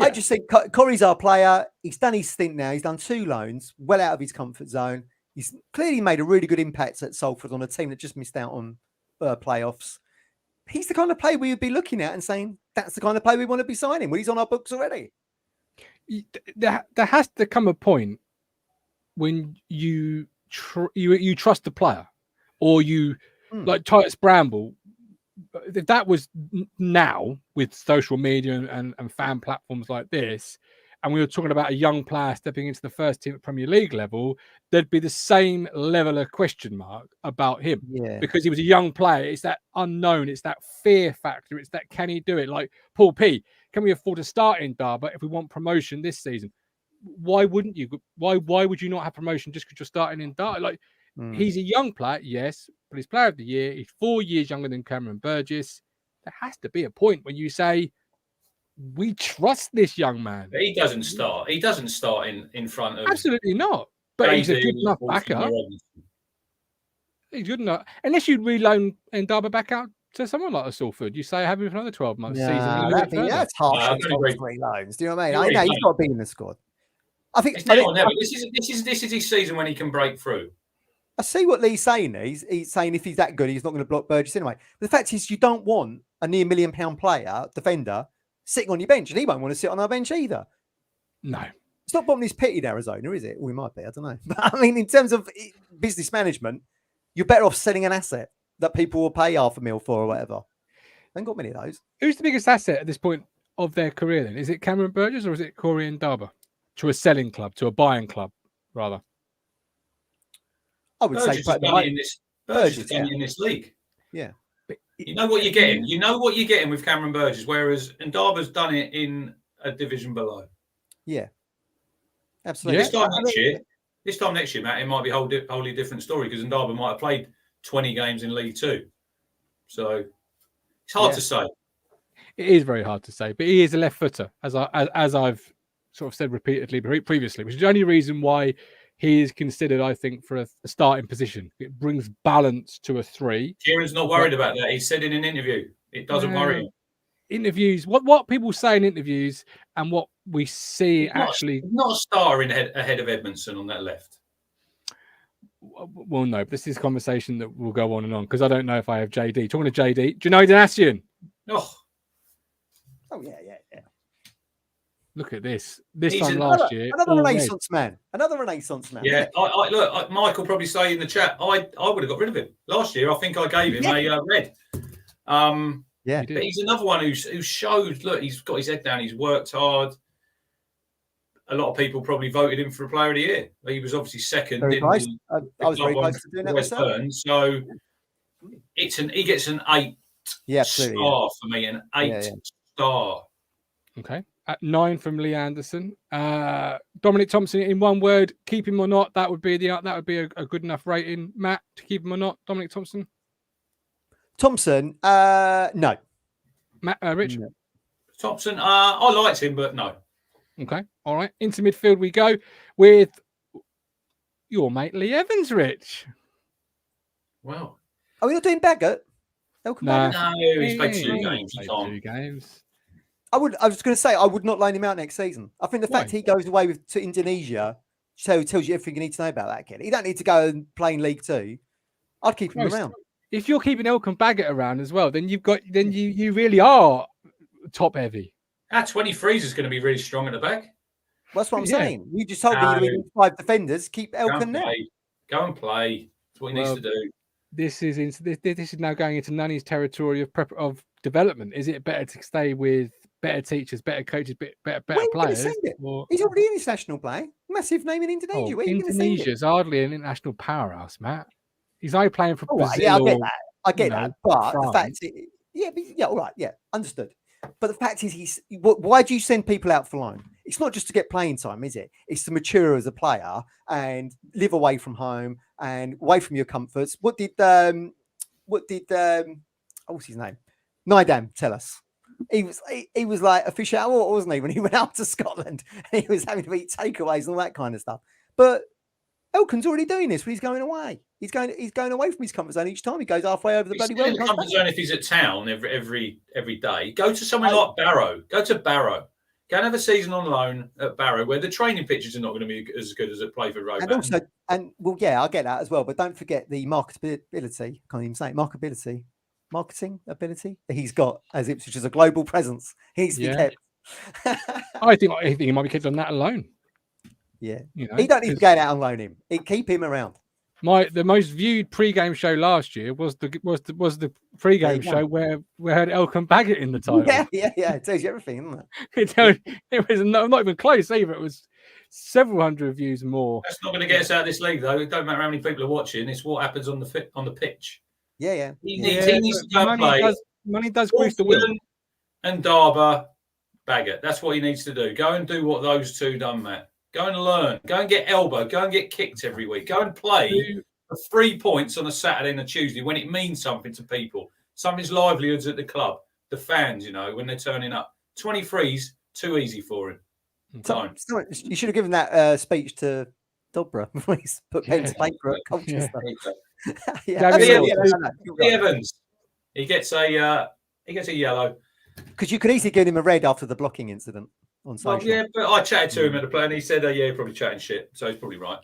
I just think Corey's our player. He's done his stint now. He's done 2 loans, well out of his comfort zone. He's clearly made a really good impact at Salford on a team that just missed out on playoffs. He's the kind of player we would be looking at and saying, that's the kind of player we want to be signing. Well, he's on our books already. There has to come a point when you trust the player, or you like Titus Bramble. If that was now with social media and fan platforms like this, and we were talking about a young player stepping into the first team at Premier League level, there'd be the same level of question mark about him. Yeah. Because he was a young player. It's that unknown. It's that fear factor. It's that, can he do it? Like Paul P, can we afford to start Indaba if we want promotion this season? Why wouldn't you? Why would you not have promotion just because you're starting Indaba? Like, he's a young player, yes, but he's Player of the Year. He's 4 years younger than Cameron Burgess. There has to be a point when you say, we trust this young man. He doesn't start. He doesn't start in front of. Absolutely not. But he's a good enough backup. He's good enough. Unless you reloan Indaba back out to someone like a Salford, you say have him for another 12 months. That's harsh. 3 loans. Do you know what I mean? I know he's got to be in the squad. I think this is his season when he can break through. I see what Lee's saying. He's saying if he's that good, he's not going to block Burgess anyway. But the fact is, you don't want a near £1 million player, defender, sitting on your bench, and he won't want to sit on our bench either. No. It's not Botany's pity in Arizona, is it? We might be, I don't know. But I mean, in terms of business management, you're better off selling an asset. that people will pay $500,000 for or whatever. They ain't got many of those. Who's the biggest asset at this point of their career then? Is it Cameron Burgess or is it Corey and Darber? To a selling club, to a buying club, rather. I would Burgess say has done it in this. Burgess has done it in this league. Yeah. You know what you're getting. You know what you're getting with Cameron Burgess, whereas Ndarba's done it in a division below. Yeah. Absolutely. This time next year, Matt, it might be a wholly different story because Ndaba might have played 20 games in League Two. So it's hard to say. It is very hard to say, but he is a left footer, as I've sort of said repeatedly previously, which is the only reason why he is considered, I think, for a starting position. It brings balance to a 3. Kieran's not worried about that. He said in an interview, it doesn't worry him. Interviews, what people say in interviews and what we see not a star ahead of Edmundson on that left. Well, no, but this is a conversation that will go on and on because I don't know if I have JD. Talking to JD, do you know Ashton? Oh yeah. Look at this. This time last year, another Renaissance man. Yeah, look, Michael probably say in the chat, I would have got rid of him last year. I think I gave him a red. Yeah, but he's another one who showed. Look, he's got his head down. He's worked hard. A lot of people probably voted him for a Player of the Year. He was obviously second. Very close. I was very close to doing that Wes Burns. So he gets an 8 star for me, an 8 star. Okay. At 9 from Lee Anderson. Dominic Thompson, in one word, keep him or not. That would be a good enough rating. Matt, to keep him or not. Dominic Thompson. No. Matt, Rich. No. Thompson. I liked him, but no. Okay. All right. Into midfield we go with your mate Lee Evans, Rich. Well, are we not doing Baggett? No, he's played 2 games. He can't. 2 games. I was going to say I would not loan him out next season. I think the fact he goes away to Indonesia tells you everything you need to know about that kid. He don't need to go and play in League Two. I'd keep him around. If you're keeping Elkan Baggett around as well, then you really are top heavy. Our 23s is going to be really strong at the back. That's what I'm saying. You just told me you need 5 defenders. Keep Elkan there. Go and play. That's what he needs to do. This is now going into Nani's territory of development. Is it better to stay with better teachers, better coaches, better players? He's already an international player. Massive name in Indonesia. Where Indonesia's hardly an international powerhouse, Matt. He's only playing for Brazil. Yeah, I get that. But France. The fact is, all right, understood. But the fact is, why do you send people out for loan? It's not just to get playing time, is it? It's to mature as a player and live away from home and away from your comforts. What did what's his name? Nidam tell us? He was like a fish out of water, wasn't he, when he went out to Scotland and he was having to eat takeaways and all that kind of stuff. But Elkan's already doing this when he's going away. He's going away from his comfort zone each time. He goes halfway over the bloody world. He's in the comfort zone if he's at town every day. Go to somewhere like Barrow. Go to Barrow. Go and have a season on loan at Barrow, where the training pitches are not going to be as good as a play for Roman. And also, I get that as well. But don't forget the marketability. Can't even say it. Marketing ability that he's got as Ipswich is a global presence. He needs to be kept. I think he might be kept on that alone. Yeah, he don't need to go out and loan him. Keep him around. The most viewed pre-game show last year was the pre-game show where we had Elkan Baggett in the title. Yeah. It tells you everything, doesn't it? It was not even close either. It was several hundred views more. That's not going to get us out of this league, though. It don't matter how many people are watching. It's what happens on the pitch. Yeah. He needs to go and play. Money does grease the wheel. And Darber, Baggett. That's what he needs to do. Go and do what those two done, Matt. Go and learn. Go and get elbowed. Go and get kicked every week. Go and play for 3 points on a Saturday and a Tuesday when it means something to people. Something's livelihoods at the club. The fans, when they're turning up. 23's too easy for him. You should have given that speech to Dobra before he put pen to paper at Colchester. Evans. He gets a yellow. Because you could easily give him a red after the blocking incident. Well, yeah, but I chatted to him at the play and he said, "Yeah, probably chatting shit." So he's probably right.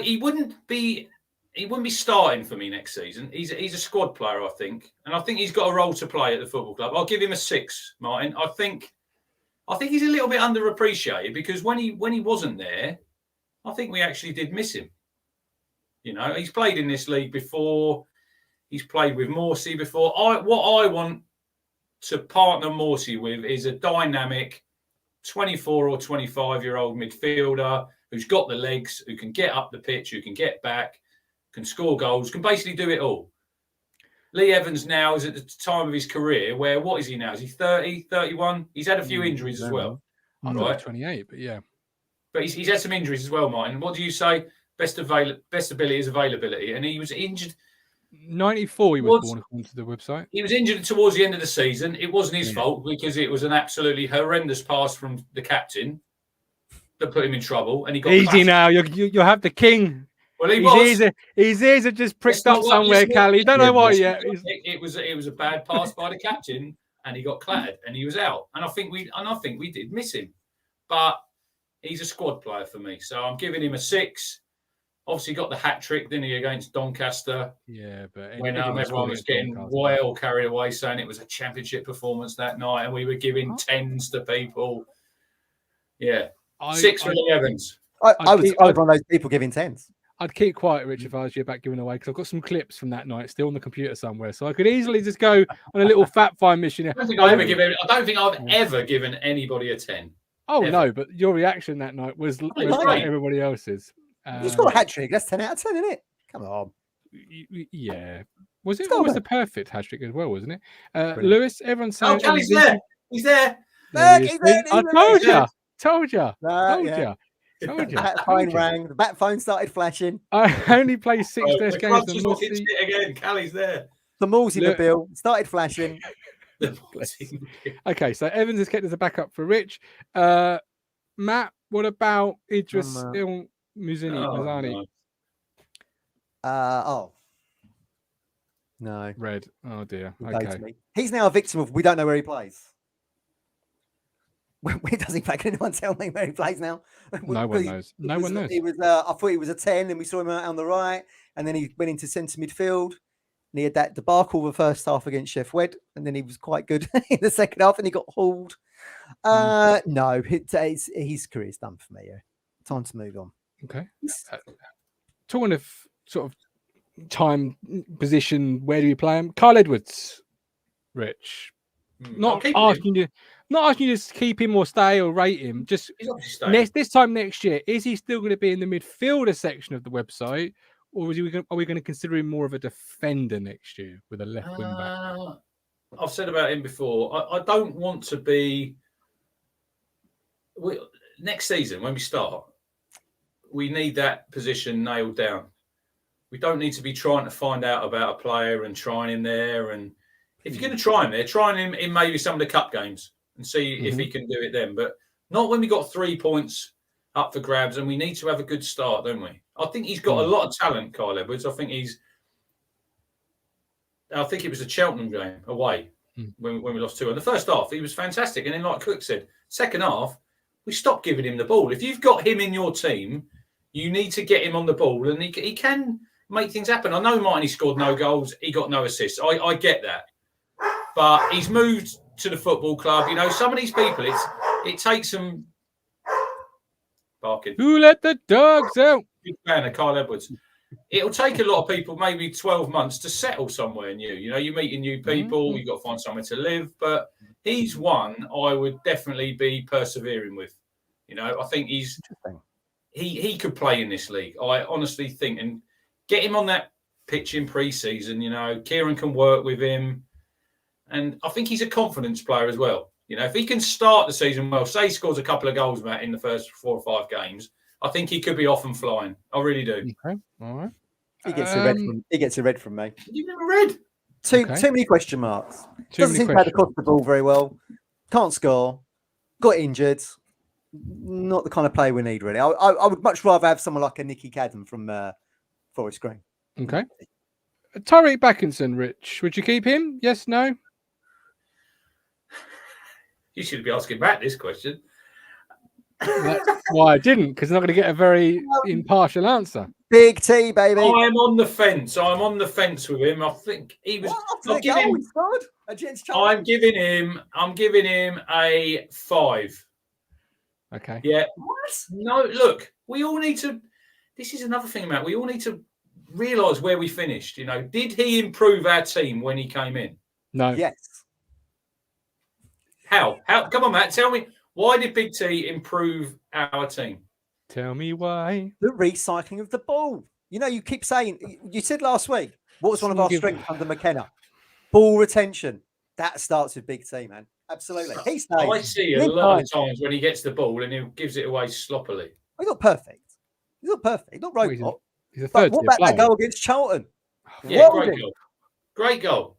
He wouldn't be starting for me next season. He's a squad player, I think, and I think he's got a role to play at the football club. I'll give him a 6, Martin. I think he's a little bit underappreciated because when he wasn't there, I think we actually did miss him. You know, he's played in this league before. He's played with Morsy before. What I want to partner Morsy with is a dynamic 24 or 25-year-old midfielder who's got the legs, who can get up the pitch, who can get back, can score goals, can basically do it all. Lee Evans now is at the time of his career where, what is he now? Is he 30, 31? He's had a few injuries as well. I thought he was 28, but yeah. But he's had some injuries as well, Martin. What do you say? Best ability is availability. And he was injured. 94 he was born according to the website. He was injured towards the end of the season. It wasn't his fault because it was an absolutely horrendous pass from the captain that put him in trouble. And he got easy clashed. now. You'll have the king. Well, his ears are just pricked up somewhere, Callie. Don't know what yet. It was a bad pass by the captain, and he got clattered, and he was out. And I think we did miss him, but he's a squad player for me. So I'm giving him a 6. Obviously, got the hat trick, didn't he, against Doncaster? Yeah, but when everyone was getting well carried away, saying it was a championship performance that night, and we were giving 10s to people. Yeah, 6 for Lee Evans. I was one of those people giving 10s. I'd keep quiet, Rich, if I was you about giving away, because I've got some clips from that night still on the computer somewhere, so I could easily just go on a little fact find mission. I don't think I've ever given anybody a 10. Oh ever. No, but your reaction that night was like everybody else's. You scored a hat trick. That's 10 out of 10, isn't it? Come on. Yeah. Was it almost the perfect hat trick as well, wasn't it? Lewis, everyone's saying. Oh, he's there. He's there. I told you. Bat phone rang. The bat phone started flashing. I only played 6 Test games. Again, Callie's there. The Morsy mobile started flashing. Okay, so Evans has kept as a backup for Rich. Matt, what about Idris Muzani? No. Red. Oh dear. Okay. He's now a victim of we don't know where he plays. Where does he play? Can anyone tell me where he plays now? No one knows. No one knows. He was. I thought he was a 10, and we saw him out on the right, and then he went into centre midfield. And he had that debacle the first half against Sheff Wed, and then he was quite good in the second half, and he got hauled. No, his career's done for me. Yeah. Time to move on. Okay. Talking of sort of time, position, where do you play him? Carl Edwards, Rich. Not asking you to keep him or stay or rate him. Just this time next year, is he still going to be in the midfielder section of the website, or are we going to consider him more of a defender next year with a left wing back? I've said about him before. I don't want to be. Next season when we start, we need that position nailed down. We don't need to be trying to find out about a player and trying him there. And if you're going to try him there, try him in maybe some of the cup games and see if he can do it then. But not when we got 3 points up for grabs, and we need to have a good start, don't we? I think he's got a lot of talent, Kyle Edwards. I think it was the Cheltenham game away when we lost 2. In the first half, he was fantastic. And then, like Cook said, second half, we stopped giving him the ball. If you've got him in your team, you need to get him on the ball, and he can make things happen. I know Martin, he scored no goals. He got no assists. I get that. But he's moved to the football club. You know, some of these people, it takes some barking. Who let the dogs out? Big fan of Kyle Edwards. It'll take a lot of people, maybe 12 months, to settle somewhere new. You know, you're meeting new people. You've got to find somewhere to live. But he's one I would definitely be persevering with. You know, I think he could play in this league. I honestly think, and get him on that pitch in pre-season. You know, Kieran can work with him. And I think he's a confidence player as well. You know, if he can start the season well, say he scores a couple of goals, Matt, in the first 4 or 5 games, I think he could be off and flying. I really do. Okay, all right. He gets a red from me. You never read. Too many question marks. Doesn't seem to have across the ball very well. Can't score. Got injured. Not the kind of player we need, really. I would much rather have someone like a Nicky Cadden from Forest Green. Okay. Tariq Backinson, Rich. Would you keep him? Yes, no? You should be asking Matt this question. That's why I didn't, because I'm not going to get a very impartial answer. Big T, baby. I'm on the fence. I'm on the fence with him. I think he was. I'm giving him a 5. Okay. Yeah. What? No, look, we all need to. This is another thing, Matt. We all need to realise where we finished. You know, did he improve our team when he came in? No. Yes. How? Come on, Matt. Tell me, why did Big T improve our team? Tell me why. The recycling of the ball. You know, you keep saying, you said last week, what was one of our strengths under McKenna? Ball retention. That starts with Big T, man. Absolutely. I see a lot of times when he gets the ball and he gives it away sloppily. He's not perfect. He's not perfect. He's not robot. He's a but what about that goal against Charlton? Yeah, great goal. Great goal.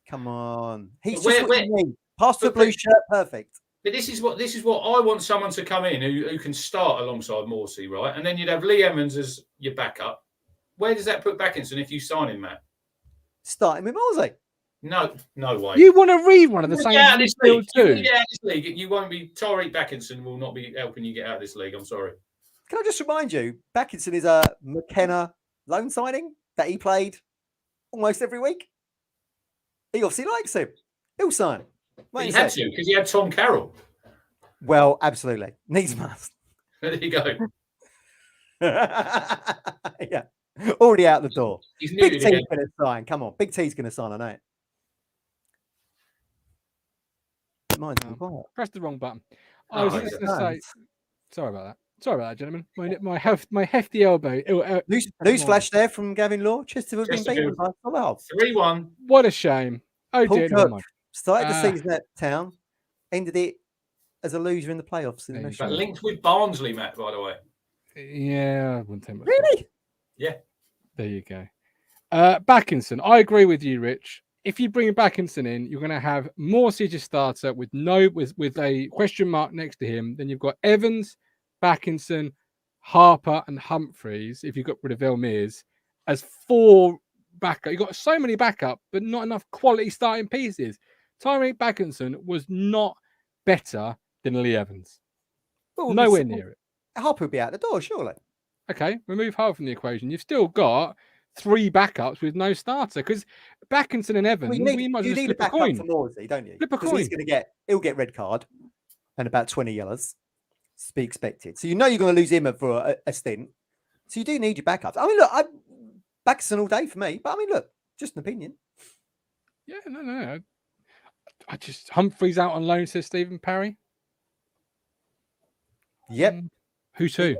Come on. He's just what you need. Pass to a blue shirt, perfect. But this is what I want someone to come in who can start alongside Morsy, right? And then you'd have Lee Evans as your backup. Where does that put Backinson if you sign him, Matt? Starting with Morsy. No way. You want to read one of the same midfield too? You get out of this league. You won't be. Tariq Backinson will not be helping you get out of this league. I'm sorry. Can I just remind you, Backinson is a McKenna loan signing that he played almost every week. He obviously likes him. He'll sign. He had to because he had Tom Carroll. Well, absolutely. Needs must. There you go. Yeah. Already out the door. Big T's going to sign. Come on. Big T's going to sign. I know it. Mine's quiet. Press the wrong button. I was just going to say, sorry about that, gentlemen. My hefty elbow. Newsflash there from Gavin Law. Chesterfield been beaten by Solihull. 3-1. What a shame. Oh dear. Started the season at Town, ended it as a loser in the playoffs. But linked with Barnsley, Matt, by the way. Yeah, I wouldn't think much. Really? Yeah. There you go. Backinson, I agree with you, Rich. If you bring Backinson in, you're going to have Morsy as your starter with a question mark next to him. Then you've got Evans, Backinson, Harper, and Humphreys. If you've got rid of Elmirs as 4 backup, you've got so many backup, but not enough quality starting pieces. Tariq Backinson was not better than Lee Evans. Nowhere near it. Harper would be out the door, surely. Okay, remove Harper from the equation. You've still got 3 backups with no starter because Backinson and Evans. You need a backup for Morsy, don't you? Flip a coin. He'll get red card and about 20 yellows. To be expected. So you know you're going to lose him for a stint. So you do need your backups. I mean, look, Backinson all day for me. But I mean, look, just an opinion. Yeah, no. I just Humphreys out on loan, says Stephen Parry. Yep. Who's who?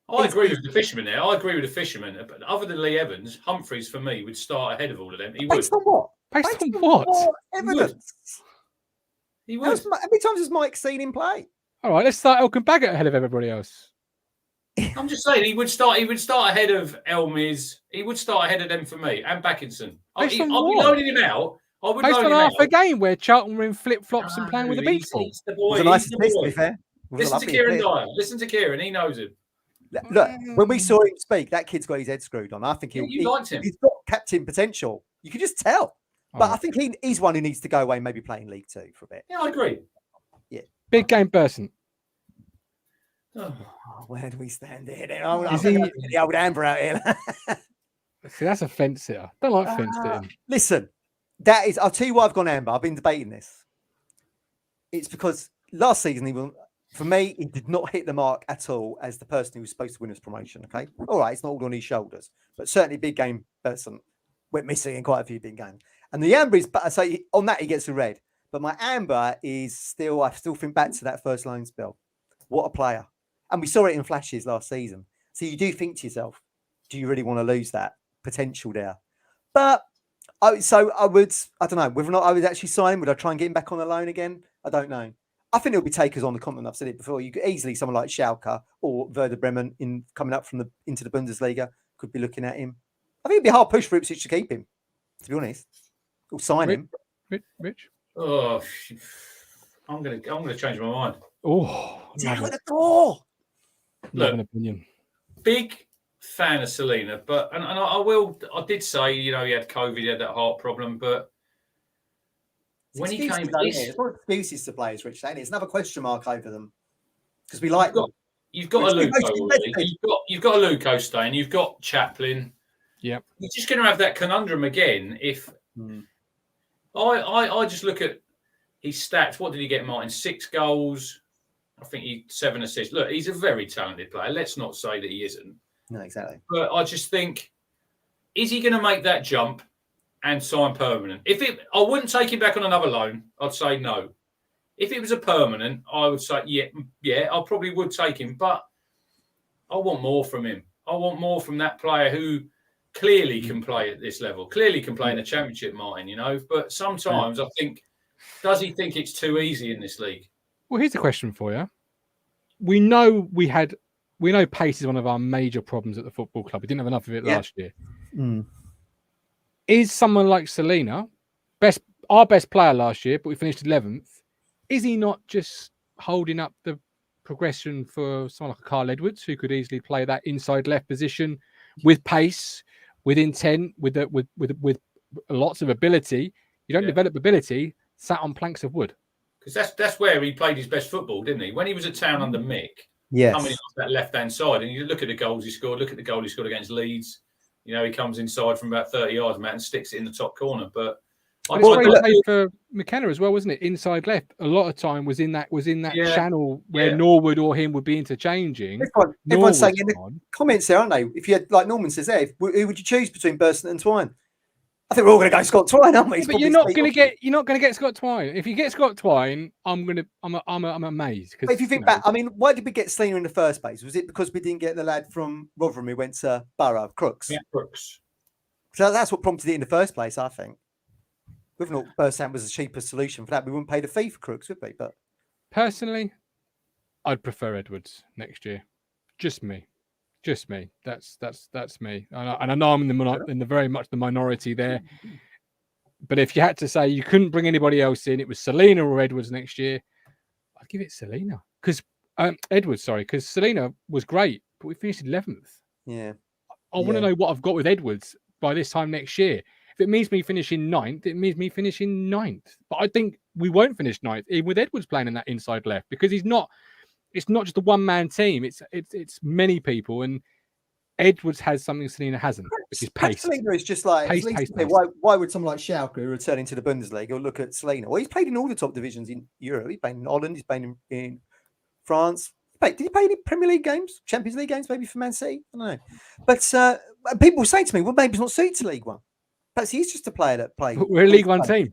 I agree with the fisherman there. I agree with the fisherman. But other than Lee Evans, Humphreys for me would start ahead of all of them. He would. Based on what? Based on what? Evidence. He would. How many times has Mike seen him play? All right, let's start Elkin Baggett ahead of everybody else. I'm just saying he would start ahead of Elmirs. He would start ahead of them for me and Backinson. I'll be loading him out. Based on half a game where Charlton were in flip-flops and playing with a beach ball. It was a nice assist, to be fair. Listen to Kieran Dyer. Listen to Kieran. He knows him. Look, when we saw him speak, that kid's got his head screwed on. I think you liked him. He's got captain potential. You can just tell. But I think he's one who needs to go away and maybe play in League Two for a bit. Yeah, I agree. Yeah. Big game person. Oh, where do we stand here? The old Amber out here. See, that's a fence sitter. Don't like fence sitting. Listen, I'll tell you why I've gone Amber. I've been debating this. It's because last season, for me, he did not hit the mark at all as the person who was supposed to win his promotion. Okay. All right. It's not all on his shoulders, but certainly big game person went missing in quite a few big games. And the Amber is, so on that, he gets a red. But my Amber is still, I still think back to that first loan spell. What a player. And we saw it in flashes last season. So you do think to yourself, do you really want to lose that potential there? But I don't know whether or not I would actually sign him. Would I try and get him back on the loan again? I don't know. I think there'll be takers on the continent. I've said it before. You could easily, someone like Schalke or Werder Bremen coming up into the Bundesliga could be looking at him. I think it'd be a hard push for Ipswich to keep him, to be honest. Or sign him. Rich? Oh, I'm gonna change my mind. Oh, at the door. Look, an opinion. Big fan of Selena, but I did say, he had COVID, he had that heart problem, but when he came, it's not excuses to players, Rich. It's another question mark over them because we like them. You've got a Luco, you've got a Luco staying, you've got Chaplin. Yeah, you're just going to have that conundrum again. If I just look at his stats, what did he get, Martin? 6 goals. I think he 7 assists. Look, he's a very talented player. Let's not say that he isn't. No, exactly. But I just think is he going to make that jump and sign permanent? I wouldn't take him back on another loan. I'd say no. If it was a permanent, I would say yeah, I probably would take him. But I want more from him. I want more from that player who clearly can play at this level, clearly can play in the Championship, Martin, you know. But sometimes I think, does he think it's too easy in this league? Well, here's a question for you. We know pace is one of our major problems at the football club. We didn't have enough of it last year. Mm. Is someone like Selena, our best player last year, but we finished 11th, is he not just holding up the progression for someone like Carl Edwards, who could easily play that inside left position with pace, with intent, with lots of ability? You don't develop ability sat on planks of wood. Because that's where he played his best football, didn't he? When he was at Town under Mick, coming off that left-hand side, and you look at the goals he scored, look at the goal he scored against Leeds. You know, he comes inside from about 30 yards, Matt, and sticks it in the top corner. But for McKenna as well, wasn't it? Inside left, a lot of time was in that channel where Norwood or him would be interchanging. Everyone's saying in the comments there, aren't they? If you had, like Norman says there, who would you choose between Burson and Twine? I think we're all going to go Scott Twine, aren't we? But you're not going to get Scott Twine. If you get Scott Twine, I'm amazed. But if you think back, I mean, why did we get Selena in the first place? Was it because we didn't get the lad from Rotherham who went to Borough, Crooks? Yeah, Crooks. So that's what prompted it in the first place, I think. We thought Bursan was the cheapest solution for that. We wouldn't pay the fee for Crooks, would we? But personally, I'd prefer Edwards next year. Just me. That's me. And I know I'm in the very much the minority there. But if you had to say you couldn't bring anybody else in, it was Selena or Edwards next year, I'd give it Selena. Because because Selena was great, but we finished 11th. Yeah. I want to know what I've got with Edwards by this time next year. If it means me finishing 9th, it means me finishing 9th. But I think we won't finish 9th, even with Edwards playing in that inside left, because it's not just a one-man team. It's many people, and Edwards has something Selena hasn't, which is pace. Selena is just like pace. Why would someone like Schalke returning to the Bundesliga or look at Selena? Well, he's played in all the top divisions in Europe. He's played in Holland. He's played in France. Did he play any Premier League games, Champions League games, maybe for Man City? I don't know. But people say to me, well, maybe he's not suited to League One. Perhaps he's just a player that plays. We're a League One team.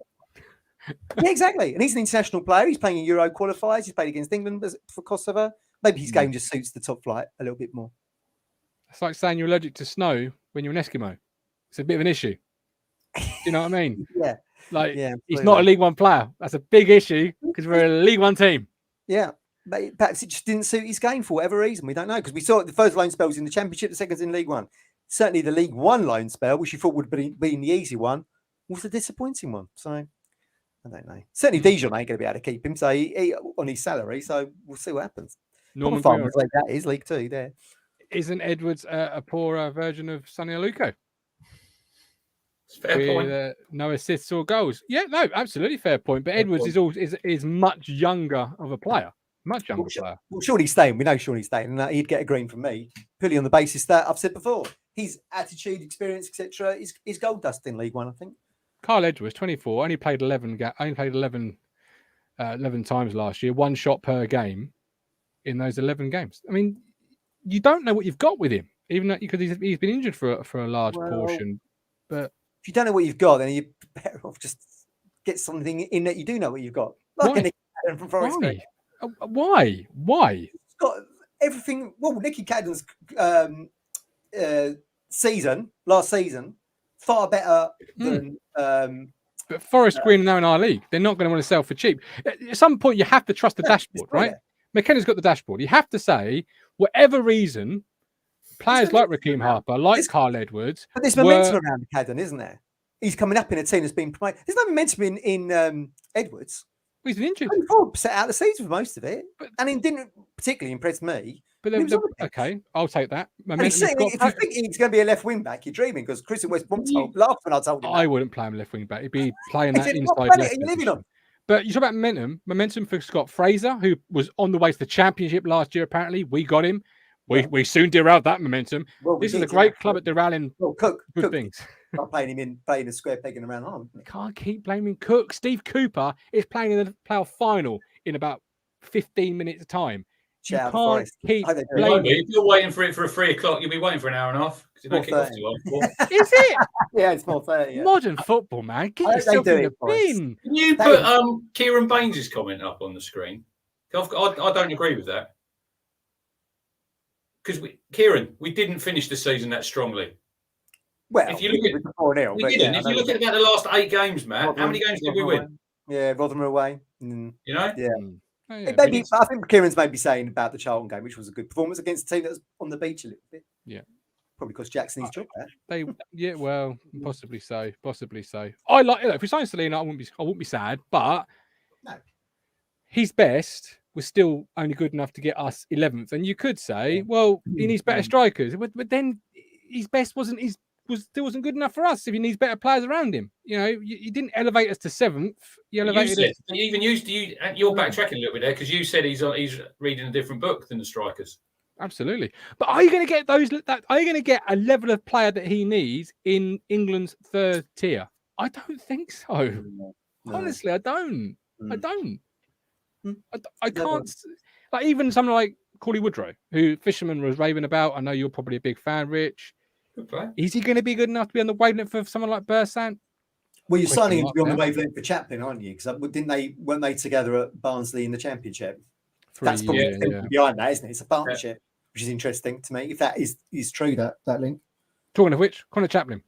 Yeah, exactly. And he's an international player. He's playing in Euro qualifiers. He's played against England for Kosovo. Maybe his game just suits the top flight a little bit more. It's like saying you're allergic to snow when you're an Eskimo. It's a bit of an issue. Do you know what I mean? Yeah. He's not a League One player. That's a big issue because we're a League One team. Yeah. But perhaps it just didn't suit his game for whatever reason. We don't know, because we saw the first loan spells in the Championship, the second's in League One. Certainly the League One loan spell, which you thought would be the easy one, was the disappointing one. So I don't know. Certainly Dijon ain't going to be able to keep him, so he on his salary. So we'll see what happens. Norman Farmers like that is League Two there. Isn't Edwards a poorer version of Sonny Aluko? Fair point. No assists or goals. Yeah, no, absolutely fair point. But Edwards is much younger of a player. Much younger player. Well, Shawnee's staying. We know Shawnee's staying, and he'd get a green from me purely on the basis that I've said before. His attitude, experience, etc., is gold dust in League One, I think. Carl Edwards, 24, only played 11 times last year, 1 shot per game in those 11 games. I mean, you don't know what you've got with him, even though, because he's been injured for a large portion. But if you don't know what you've got, then you're better off just get something in that you do know what you've got. Like Nicky Cadden from Forest Green. Why? He's got everything. Well, Nicky Cadden's last season, far better than. But Forest Green are now in our league. They're not going to want to sell for cheap. At some point, you have to trust the dashboard, right? McKenna's got the dashboard. You have to say, whatever reason, players like Raheem Harper, like Carl Edwards. But there's momentum around Cadden, isn't there? He's coming up in a team that's been promoted. There's no momentum in Edwards. Well, he's been injured. 24% out of the season for most of it. And he didn't particularly impress me. But okay, I'll take that. If you think he's going to be a left wing back, you're dreaming, because Chris and West Brom laughed when I told him. I wouldn't play him left wing back. He'd be playing that inside left. But you talk about momentum for Scott Fraser, who was on the way to the Championship last year. Apparently, we got him. We soon derailed that momentum. This is a great club at derailing good things. Not playing a square peg in a round arm. You can't keep blaming Cook. Steve Cooper is playing in the playoff final in about 15 minutes time. You Shout out to can't Forest. keep I hope they do. You won't blaming. be. If you're waiting for it for 3 o'clock, you'll be waiting for an hour and a half because you don't kick off 4:30. too hard. Is it? Yeah, it's 4:30. Yeah. Modern football, man. Get I hope they yourself do in the it for us. bin. Can you put Kieran Baines' comment up on the screen? I don't agree with that. Because Kieran, we didn't finish the season that strongly. Well, if you look at 4-0, we didn't. If you look at about the last 8 games, Matt, how many games did we win? Yeah, Rotherham away. You know? Yeah. Oh, yeah. Maybe, I think Kieran's maybe saying about the Charlton game, which was a good performance against a team that was on the beach a little bit. Yeah. Probably because Jackson needs to drop that. Well, possibly so. I like if we sign Selena, I wouldn't be sad, but No. his best was still only good enough to get us 11th. And you could say, well, he needs better strikers, but then his best still wasn't good enough for us if he needs better players around him. You know, you didn't elevate us to 7th. You elevated us. You're backtracking a little bit there because you said he's reading a different book than the strikers. Absolutely. But are you going to get are you going to get a level of player that he needs in England's 3rd tier? I don't think so. No. Honestly, I don't. I don't. Mm. I can't. Like even someone like Corley Woodrow, who Fisherman was raving about. I know you're probably a big fan, Rich. Good player. Is he going to be good enough to be on the wavelength of someone like Bursant? Well, you're signing him to be on the wavelength for Chaplin, aren't you? Because weren't they together at Barnsley in the Championship? That's probably behind that, isn't it? It's a partnership, which is interesting to me. If that is true, that link. Talking of which, Connor Chaplin.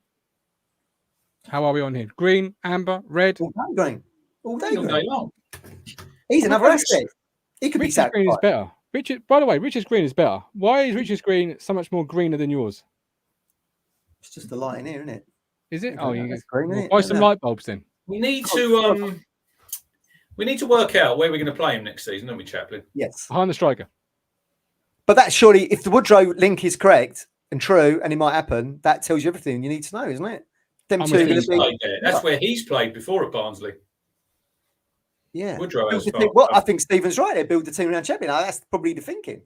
How are we on here? Green, amber, red. All day green. long. He's another asset. He could be Richard's green is sacrificed. better. By the way, Richard's green is better. Why is Richard's green so much more greener than yours? It's just the light in here, isn't it? Is it? Oh, You that's green, isn't it? buy some light bulbs then. We need to work out where we're going to play him next season, don't we, Chaplin? Yes. Behind the striker. But that surely, if the Woodrow link is correct and true, and it might happen, that tells you everything you need to know, isn't it? Them two are going to be. That's where he's played before at Barnsley. Yeah. Woodrow has I think Stephen's right there. Build the team around Chaplin. That's probably the thinking.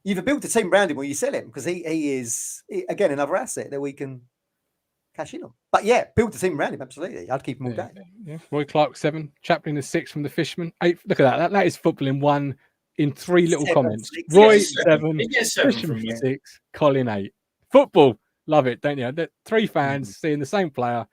You either build the team around him or you sell him because he is, again, another asset that we can cash in on. But yeah, build the team around him. Absolutely. I'd keep him all day. Yeah. Roy Clark 7, Chaplin is 6 from the Fisherman. 8. Look at that. That is football in 3 little 7, comments. 6, Roy 7. 7, Fisherman 6, Colin 8. Football, love it, don't you? 3 fans seeing the same player,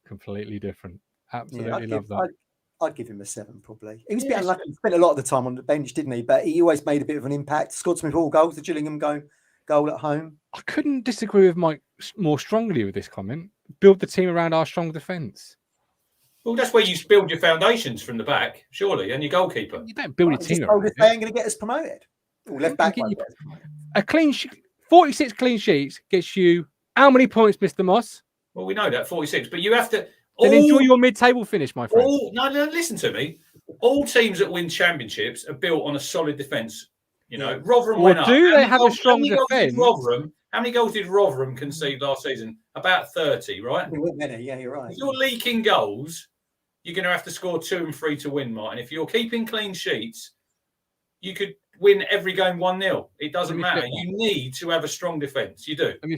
completely different. Absolutely love that. I'd give him a 7 probably. He was a bit unlucky. He spent a lot of the time on the bench, didn't he? But he always made a bit of an impact. Scored some all goals. The Gillingham goal at home. I couldn't disagree with Mike more strongly with this comment. Build the team around our strong defence. Well, that's where you build your foundations from the back, surely, and your goalkeeper. You don't build a team around it. They ain't going to get us promoted. Or left back. A clean sheet, 46 clean sheets gets you how many points, Mr. Moss? Well, we know that 46, but you have to. Then enjoy your mid-table finish, my friend. No, listen to me. All teams that win championships are built on a solid defence. You know, Rotherham went up. Do they have a strong defence? How many goals did Rotherham concede last season? About 30, right? Yeah, you're right. If you're leaking goals, you're going to have to score 2 and 3 to win, Martin. If you're keeping clean sheets, you could win every game 1-0. It doesn't matter. You need to have a strong defence. You do. Let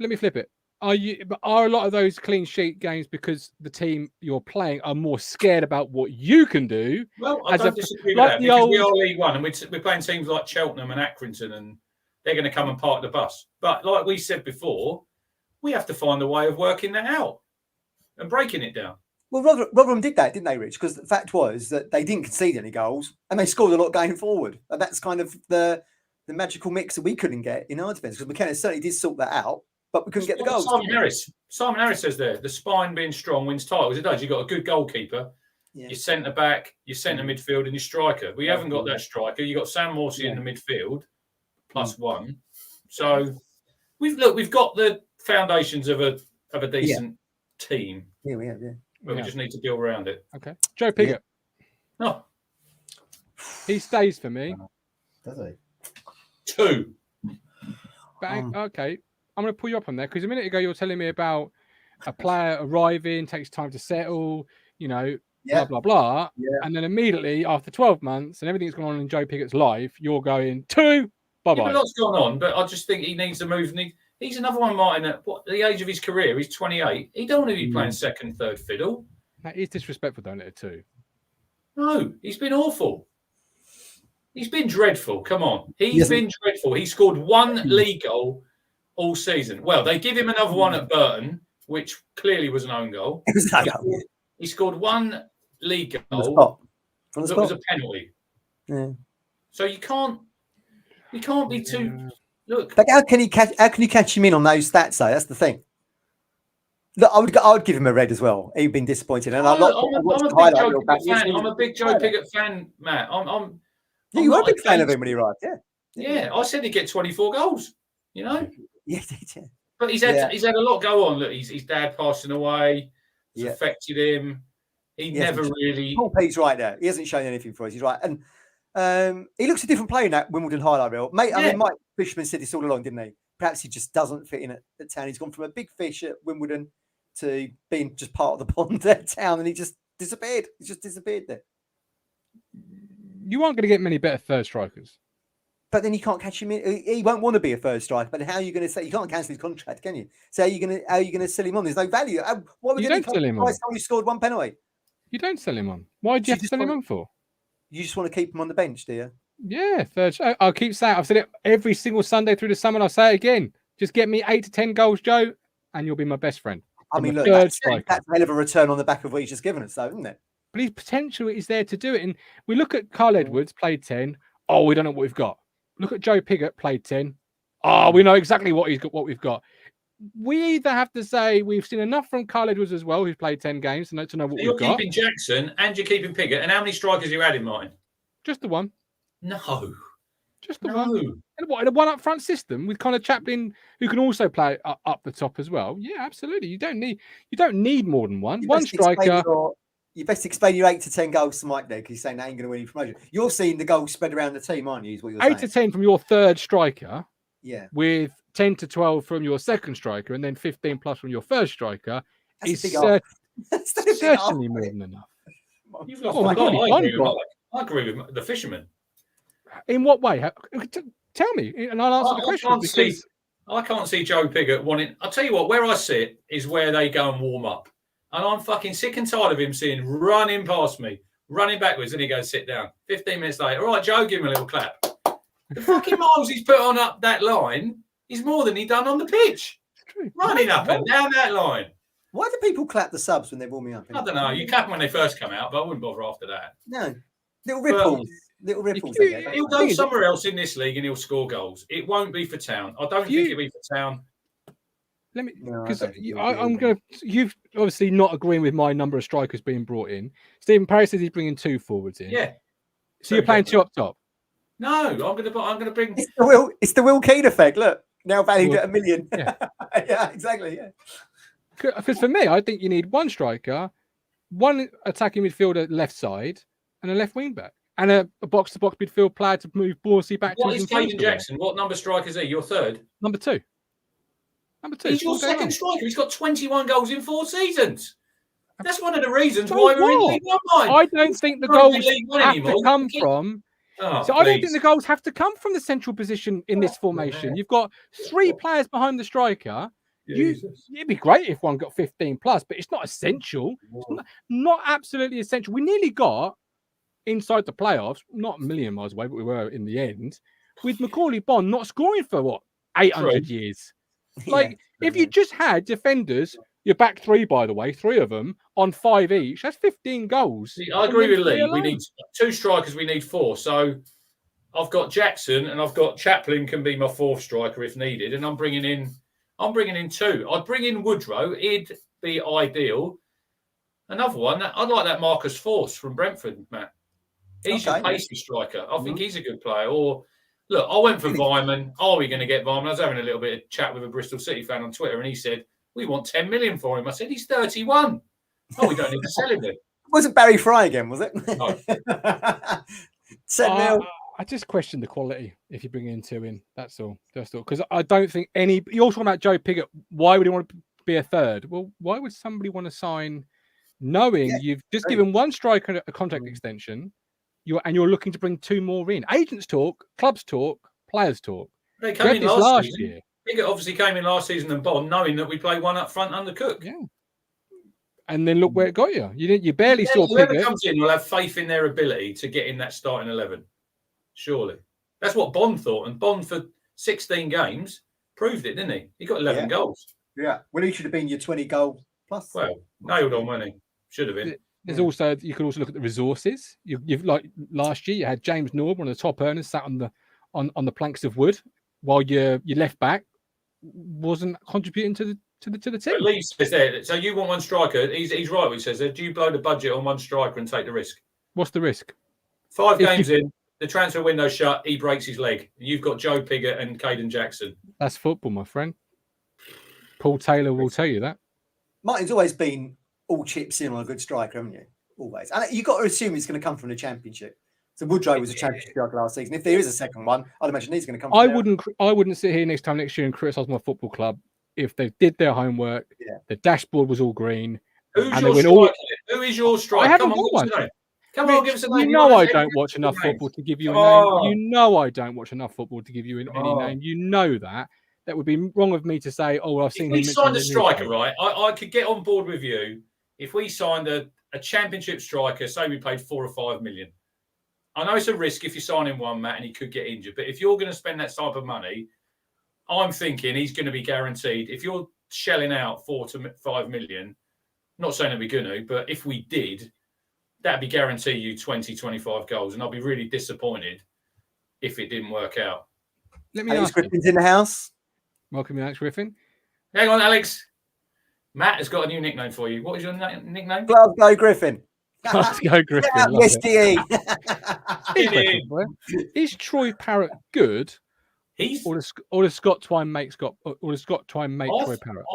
me flip it. Are a lot of those clean sheet games because the team you're playing are more scared about what you can do? Well, I don't disagree with that because we are League One and we're playing teams like Cheltenham and Accrington and they're going to come and park the bus. But like we said before, we have to find a way of working that out and breaking it down. Well, Rotherham did that, didn't they, Rich? Because the fact was that they didn't concede any goals and they scored a lot going forward. And that's kind of the magical mix that we couldn't get in our defence because McKenna certainly did sort that out. But we couldn't get the goals. Simon Harris says there, the spine being strong wins titles. It does. You've got a good goalkeeper, your centre back, your centre midfield, and your striker. We haven't got that striker. You've got Sam Morsy in the midfield, +1. So we've got the foundations of a decent team. Yeah, we have, But we just need to build around it. Okay. Joe Pigott. No. He stays for me. Does he? 2. Okay. I'm going to pull you up on there because a minute ago you were telling me about a player arriving, takes time to settle, blah, blah, blah. Yeah. And then immediately after 12 months and everything's going on in Joe Pigott's life, you're going 2, bye-bye. A lot's gone on, but I just think he needs to move. He's another one, Martin, at the age of his career, he's 28. He don't want to be playing second, third fiddle. That is disrespectful, don't it, too? No, he's been awful. He's been dreadful. Come on. He's been dreadful. He scored one league goal all season. Well, they give him another one at Burton, which clearly was an own goal. He scored one league goal that was a penalty. Yeah. So you can't be too. Look, but how can you catch him in on those stats? Though that's the thing. Look, I would give him a red as well. He'd been disappointed, and I'm a big Joe Pigott fan, Matt. You were a big fan of him when he arrived, yeah. I said he'd get 24 goals. You know, yeah. But he's had a lot go on. Look, his dad passing away. It's affected him. He never really. Paul P's right there. He hasn't shown anything for us. He's right, and he looks a different player in that Wimbledon highlight reel. Mate, I mean, Mike Fishman said this all along, didn't he? Perhaps he just doesn't fit in at Town. He's gone from a big fish at Wimbledon to being just part of the pond at Town, and he just disappeared. He just disappeared there. You aren't going to get many better third strikers. But then you can't catch him in. He won't want to be a third striker. But how are you going to say you can't cancel his contract, can you? So how are you going to sell him on? There's no value. What you don't sell him on. You scored one penalty. You don't sell him on. Why do you have to sell him on for? You just want to keep him on the bench, do you? Yeah, third. I'll keep saying. I've said it every single Sunday through the summer, and I'll say it again. Just get me 8 to 10 goals, Joe, and you'll be my best friend. I mean, look, that's a hell of a return on the back of what he's just given us, though, isn't it? But his potential is there to do it. And we look at Carl Edwards, played 10. Oh, we don't know what we've got. Look at Joe Pigott, played 10. Oh, we know exactly what we've got. We either have to say we've seen enough from Carl Edwards as well, who's played 10 games, to know what we've got. You're keeping Jackson and you're keeping Pigott. And how many strikers are you adding, Martin? Just the one. No. Just the one. And what, in a one up front system with kind of Chaplin who can also play up the top as well. Yeah, absolutely. You don't need more than one. One striker. You best explain your 8 to 10 goals to Mike there, because he's saying that ain't going to win any promotion. You're seeing the goals spread around the team, aren't you? Is what you're 8 to 10 from your third striker. Yeah. With 10 to 12 from your second striker, and then 15 plus from your first striker. That's is certainly more than enough. You've lost I agree with the fisherman. In what way? Tell me, and I'll answer the question. I can't see Joe Pigott wanting. I'll tell you what, where I sit is where they go and warm up. And I'm fucking sick and tired of him seeing running past me, running backwards, and he goes, sit down. 15 minutes later, all right, Joe, give him a little clap. The fucking miles he's put on up that line is more than he done on the pitch. Running up and down that line. Why do people clap the subs when they're warming up? I don't know. You clap them when they first come out, but I wouldn't bother after that. No. Little ripples. Little ripples. He'll go somewhere else in this league and he'll score goals. It won't be for Town. I don't think it'll be for Town. Let me, because I'm going to. You've obviously not agreeing with my number of strikers being brought in. Stephen Parry says he's bringing 2 forwards in. Yeah. So you're playing 2 up top. No, I'm going to bring. It's the Will Keane effect. Look, now valued at $1 million. Yeah, yeah, exactly. Yeah. Because for me, I think you need 1 striker, 1 attacking midfielder left side, and a left wing back, and a box-to-box midfield player to move Morsy back. What is Caden Jackson? What number striker is he? Your third? Number 2. He's your second striker. He's got 21 goals in 4 seasons. That's one of the reasons why we're in League One. I don't think the goals have to come from. I don't think the goals have to come from the central position in this formation. Man. You've got 3 players behind the striker. It'd be great if one got 15 plus, but it's not essential. It's not absolutely essential. We nearly got inside the playoffs, not a million miles away, but we were in the end, with Macaulay Bond not scoring for 800 years. Like, if you just had defenders, your back 3, by the way, 3 of them on 5 each, that's 15 goals. See, I agree with Lee. We need 2 strikers, we need 4. So I've got Jackson and I've got Chaplin can be my 4th striker if needed, and I'm bringing in 2. I'd bring in Woodrow, it'd be ideal. Another one, I'd like that Marcus Force from Brentford, Matt. He's a pacey striker. I think he's a good player. Or look, I went for Vyman. Are we going to get Vyman? I was having a little bit of chat with a Bristol City fan on Twitter, and he said, we want 10 million for him. I said, he's 31. Oh, we don't need to sell him then. Wasn't Barry Fry again, was it? No. I just question the quality if you bring in 2 in. That's all. Because I don't think any. You're talking about Joe Pigott. Why would he want to be a third? Well, why would somebody want to sign knowing you've just given 1 striker a contract extension? You're looking to bring 2 more in. Agents talk, clubs talk, players talk. They came in last year. Pigott obviously came in last season and Bond, knowing that we play 1 up front under Cook. Yeah. And then look where it got you. You barely saw whoever Pigott. Comes in will have faith in their ability to get in that starting 11. Surely. That's what Bond thought. And Bond, for 16 games, proved it, didn't he? He got 11 goals. Yeah. Well, he should have been your 20 goal plus. Well, nailed on, wasn't he? Should have been. There's also, you could also look at the resources. You've like last year, you had James Nord, one of the top earners, sat on the planks of wood, while your left back wasn't contributing to the team. But Lee says there, so you want one striker. He's right when he says that. Do you blow the budget on one striker and take the risk? What's the risk? 5 games in, the transfer window shut, he breaks his leg. You've got Joe Pigott and Caden Jackson. That's football, my friend. Paul Taylor will tell you that. Martin's always been all chips in on a good striker, haven't you? Always. And you've got to assume it's going to come from the Championship. So Woodrow was a Championship striker last season. If there is a second one, I'd imagine he's going to come from I wouldn't sit here next year and criticise my football club if they did their homework. Yeah. The dashboard was all green. Who is your striker? I haven't got one. Come on, give us a name. You know I don't watch enough football to give you a name. You know I don't watch enough football to give you any name. You know that. That would be wrong of me to say, oh, well, I've seen him. If we signed a striker, right, I could get on board with you if we signed a Championship striker, say we paid 4 or 5 million. I know it's a risk if you sign him one, Matt, and he could get injured. But if you're going to spend that type of money, I'm thinking he's going to be guaranteed. If you're shelling out 4 to 5 million, not saying that we're going to, but if we did, that'd be guarantee you 20, 25 goals. And I'll be really disappointed if it didn't work out. Let me Alex ask you. Griffin's in the house. Welcome, Alex Griffin. Hang on, Alex. Matt has got a new nickname for you. What is your nickname? Glasgow Griffin. Glasgow Griffin. Yes, DE. Is Troy Parrott good? He's or the Scott Twine make Troy Parrott?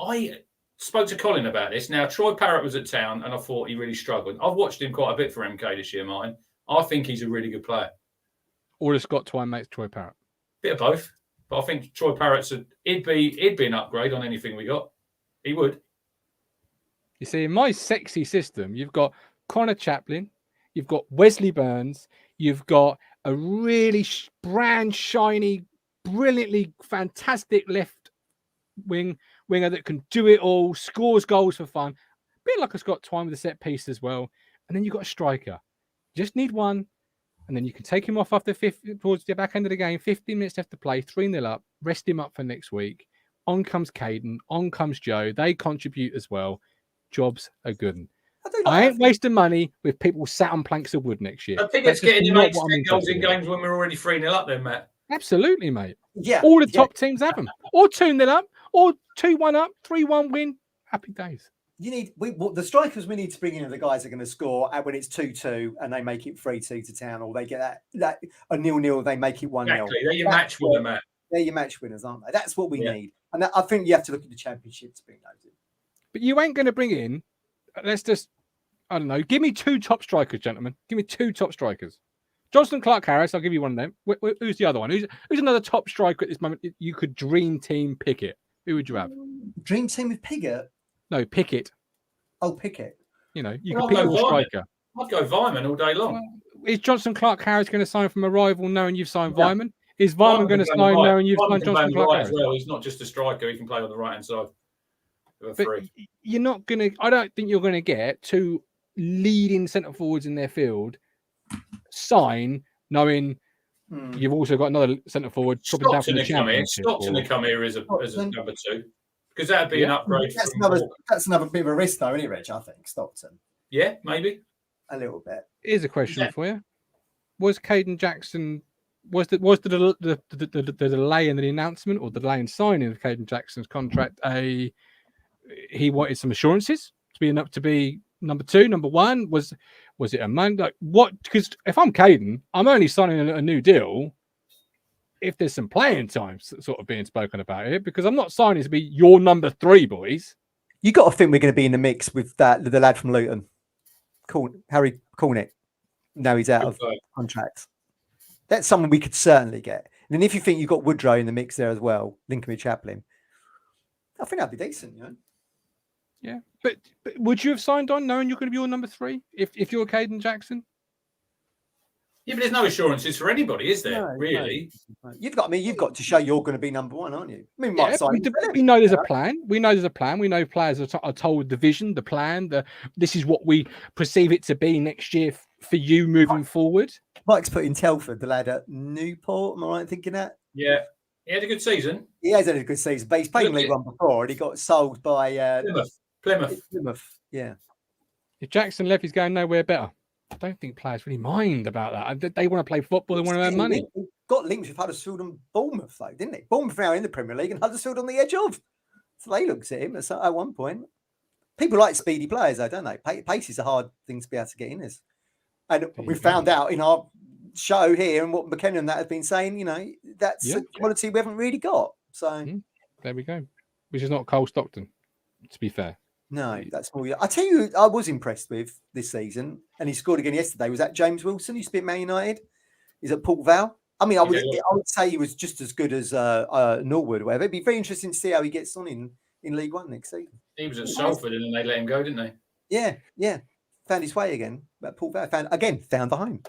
I spoke to Colin about this. Now, Troy Parrott was at Town, and I thought he really struggled. I've watched him quite a bit for MK this year, Martin. I think he's a really good player. Or the Scott Twine makes Troy Parrott? Bit of both. But I think Troy Parrott's he'd be an upgrade on anything we got. He would. You see, in my sexy system, you've got Connor Chaplin, you've got Wesley Burns, you've got a really brand shiny, brilliantly fantastic left winger that can do it all, scores goals for fun. A bit like a Scott Twine with a set piece as well. And then you've got a striker. You just need one. And then you can take him off after towards the back end of the game, 15 minutes left to play, 3-0 up, rest him up for next week. On comes Caden, on comes Joe. They contribute as well. Jobs are good. I ain't wasting money with people sat on planks of wood next year. I think it's getting him 8 goals in games when we're already 3-0 up then, Matt. Absolutely, mate. Yeah. All the top teams have them. Or 2-0 up, or 2-1 up, 3-1 win. Happy days. You need the strikers we need to bring in are the guys that are going to score when it's 2-2 and they make it 3-2 to Town, or they get that a 0-0, they make it 1-0. Exactly. They're your match winner, Matt. They're your match winners, aren't they? That's what we need. And I think you have to look at the Championship to bring those in. But you ain't going to bring in, let's just, I don't know, give me 2 top strikers, gentlemen. Give me 2 top strikers. Johnston Clark Harris, I'll give you one of them. Who's the other one? Who's another top striker at this moment? You could dream team Pickett. Who would you have? Dream team with Pigott? No, Pickett. Oh, Pickett. You know, you could pick a striker. I'd go Vyman all day long. Well, is Johnston Clark Harris going to sign from a rival knowing you've signed Vyman? Is Vyman going to sign knowing you've signed Johnston Clark Harris? Well, he's not just a striker. He can play on the right-hand side. But you're not going to... I don't think you're going to get 2 leading centre-forwards in their field sign knowing you've also got another centre-forward dropping down from the Championship. Stockton to come here as a number 2. Because that'd be an upgrade. That's another bit of a risk, though, isn't it, Rich? I think Stockton. Yeah, maybe a little bit. Here's a question for you: was Caden Jackson was the delay in the announcement or the delay in signing of Caden Jackson's contract? He wanted some assurances to be number 2, number 1. Was it a man? Like what? Because if I'm Caden, I'm only signing a new deal if there's some playing time sort of being spoken about it, because I'm not signing to be your number 3, boys. You got to think we're going to be in the mix with the lad from Luton, Harry Cornick. No, he's out of contract. That's someone we could certainly get. And then if you think you've got Woodrow in the mix there as well, linking with Chaplin, I think that'd be decent, you know. Yeah, but would you have signed on knowing you're going to be your number 3 if you're Caden Jackson? Yeah, but there's no assurances for anybody, is there? No, really? no. You've got to show you're going to be number one, aren't you? I mean, Yeah, we know there's a plan. We know there's a plan. We know players are told the vision, the plan. This is what we perceive it to be next year for you moving forward. Mike's put in Telford, the lad at Newport. Am I right in thinking that? Yeah, he had a good season. He has had a good season, but he's played in League One before, and he got sold by Plymouth. Yeah. If Jackson left, he's going nowhere better. I don't think players really mind about that. They want to play football. They want to earn money. He got linked with Huddersfield and Bournemouth, though, didn't he? Bournemouth now in the Premier League and Huddersfield on the edge of. So they looked at him at one point. People like speedy players, though, don't they? Pace is a hard thing to be able to get in. And we found out in our show here and what McKenna and that have been saying, that's a quality we haven't really got. So there we go. Which is not Cole Stockton, to be fair. No, that's more. I tell you, I was impressed with this season, and he scored again yesterday. Was that James Wilson? Who used to be at Man United? He's at Port Vale. I mean, I would say he was just as good as Norwood or whatever. It'd be very interesting to see how he gets on in League One next season. He was at Salford, and then they let him go, didn't they? Yeah. Found his way again. At Port Vale, found the home.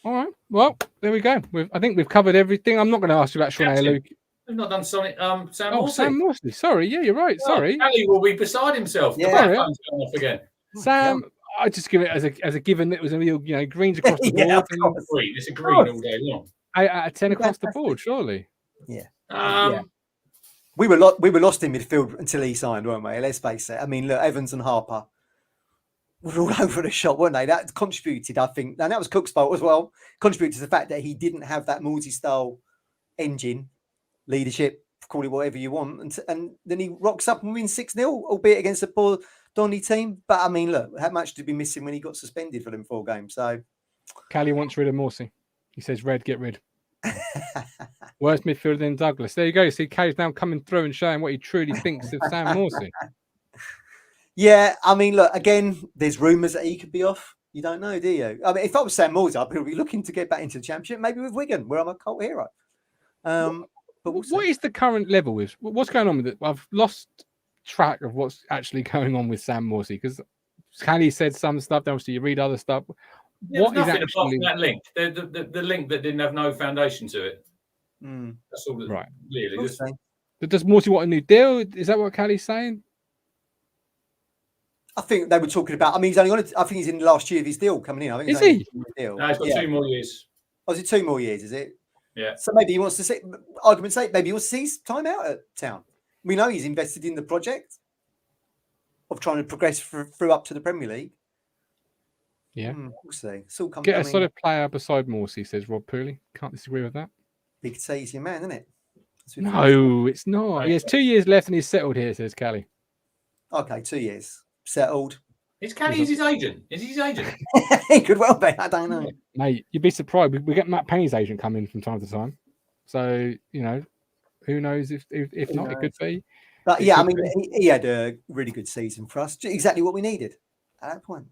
All right. Well, there we go. I think we've covered everything. I'm not going to ask you about Sean Luke. We've not done Sam Morsy. Oh, Sam Morsy. Sorry. Yeah, you're right. Sorry. Ali will be beside himself. Yeah. The phone's going off again. Sam, I just give it as a given. It was a real, greens across the board. Green. It's a green all day long. 8 out of 10 across the board, surely. Yeah. We were lost in midfield until he signed, weren't we? Let's face it. I mean, look, Evans and Harper were all over the shop, weren't they? That contributed, I think, and that was Cook's fault as well. Contributed to the fact that he didn't have that Morsy style engine. Leadership, call it whatever you want, and then he rocks up and wins 6-0, albeit against a poor Donny team. But I mean, look, how much did we miss him when he got suspended for them 4 games? So, Callie wants rid of Morsy. He says, "Red, get rid." Worst midfielder than Douglas. There you go. See, Callie's now coming through and showing what he truly thinks of Sam Morsy. Yeah, I mean, look, again, there's rumours that he could be off. You don't know, do you? I mean, if I was Sam Morsy, I'd be looking to get back into the Championship, maybe with Wigan, where I'm a cult hero. But what is the current level with what's going on with it? I've lost track of what's actually going on with Sam Morsy because Callie said some stuff. Then obviously you read other stuff. What is actually apart from that link? The link that didn't have no foundation to it. That's all. Right. Really. Does Morsy want a new deal? Is that what Callie's saying? I think they were talking about. I mean, he's only I think he's in the last year of his deal coming in. I think is he? No, he's got 2 more years. Oh, is it 2 more years? Is it? Yeah. So maybe he wants to see, argument's sake, maybe he wants to see his time out at Town. We know he's invested in the project of trying to progress through up to the Premier League. Yeah. We'll see. Get a solid player beside Morsy, says Rob Pooley. Can't disagree with that. Big T's your man, isn't it? No, it's not. He has 2 years left and he's settled here, says Callie. Okay, 2 years. Settled. Is Callie his agent? Is he his agent? He could well be. I don't know. Mate, you'd be surprised. We get Matt Penny's agent coming from time to time. So, who knows if not, it could be. But yeah, I mean, he had a really good season for us. Exactly what we needed at that point.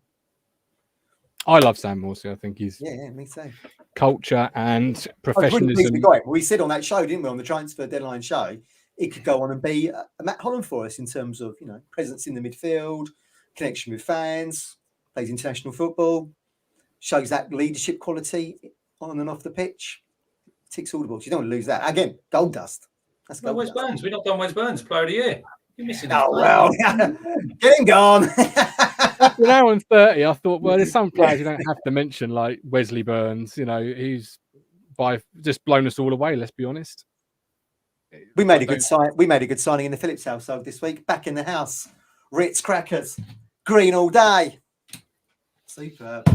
I love Sam Morsy. I think he's me too. Culture and professionalism. We said on that show, didn't we, on the transfer deadline show, he could go on and be a Matt Holland for us in terms of presence in the midfield, connection with fans, plays international football, shows that leadership quality on and off the pitch, ticks all the balls. You don't want to lose that. Again, gold dust. That's gold Wes Burns. We've not done Wes Burns, Player of the Year. You're missing out. Oh, well, get him gone. After an hour and 30, I thought, well, there's some players you don't have to mention, like Wesley Burns, he's just blown us all away, let's be honest. We made a good signing in the Phillips household this week. Back in the house. Ritz crackers. Green all day. Superb.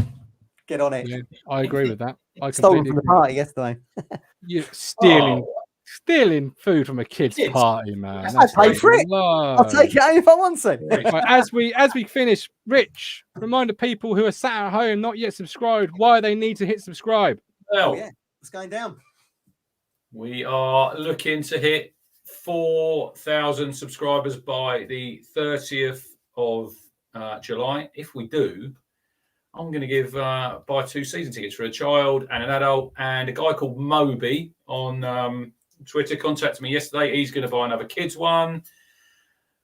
Get on it. Yeah, I agree with that. I stole from the party yesterday. You're stealing food from a kid's party, man. I pay for it. I'll take it home if I want to. Right, as we finish, Rich, remind the people who are sat at home not yet subscribed why they need to hit subscribe. Well, it's going down. We are looking to hit 4,000 subscribers by the 30th of July. If we do, I'm going to give buy 2 season tickets for a child and an adult, and a guy called Moby on Twitter contacted me yesterday. He's going to buy another kids one,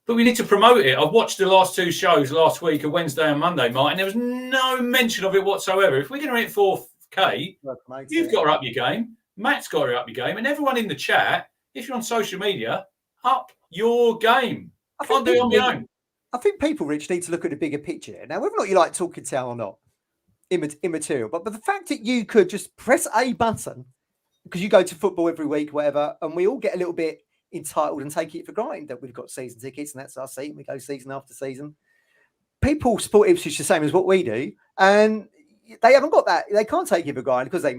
but we need to promote it. I've watched the last 2 shows last week, a Wednesday and Monday, Martin. There was no mention of it whatsoever. If we're going to hit Kate, you've got to up your game. Matt's got to up your game. And everyone in the chat, if you're on social media, up your game. I can't do it on my own. I think people, Rich, need to look at the bigger picture. Now, whether or not you like Talking Town or not, immaterial. But the fact that you could just press a button, because you go to football every week, whatever, and we all get a little bit entitled and take it for granted that we've got season tickets and that's our seat and we go season after season. People support Ipswich the same as what we do, and they haven't got that. They can't take it for granted because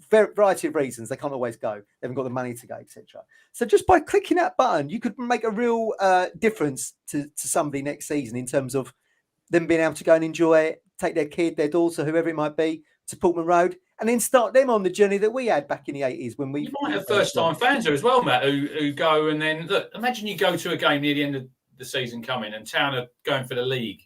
for a variety of reasons, they can't always go. They haven't got the money to go, etc. So just by clicking that button, you could make a real difference to somebody next season in terms of them being able to go and enjoy it, take their kid, their daughter, whoever it might be, to Portman Road, and then start them on the journey that we had back in the 80s when we... You might have first-time fans there as well, Matt, who go and then... Look, imagine you go to a game near the end of the season coming and Town are going for the league.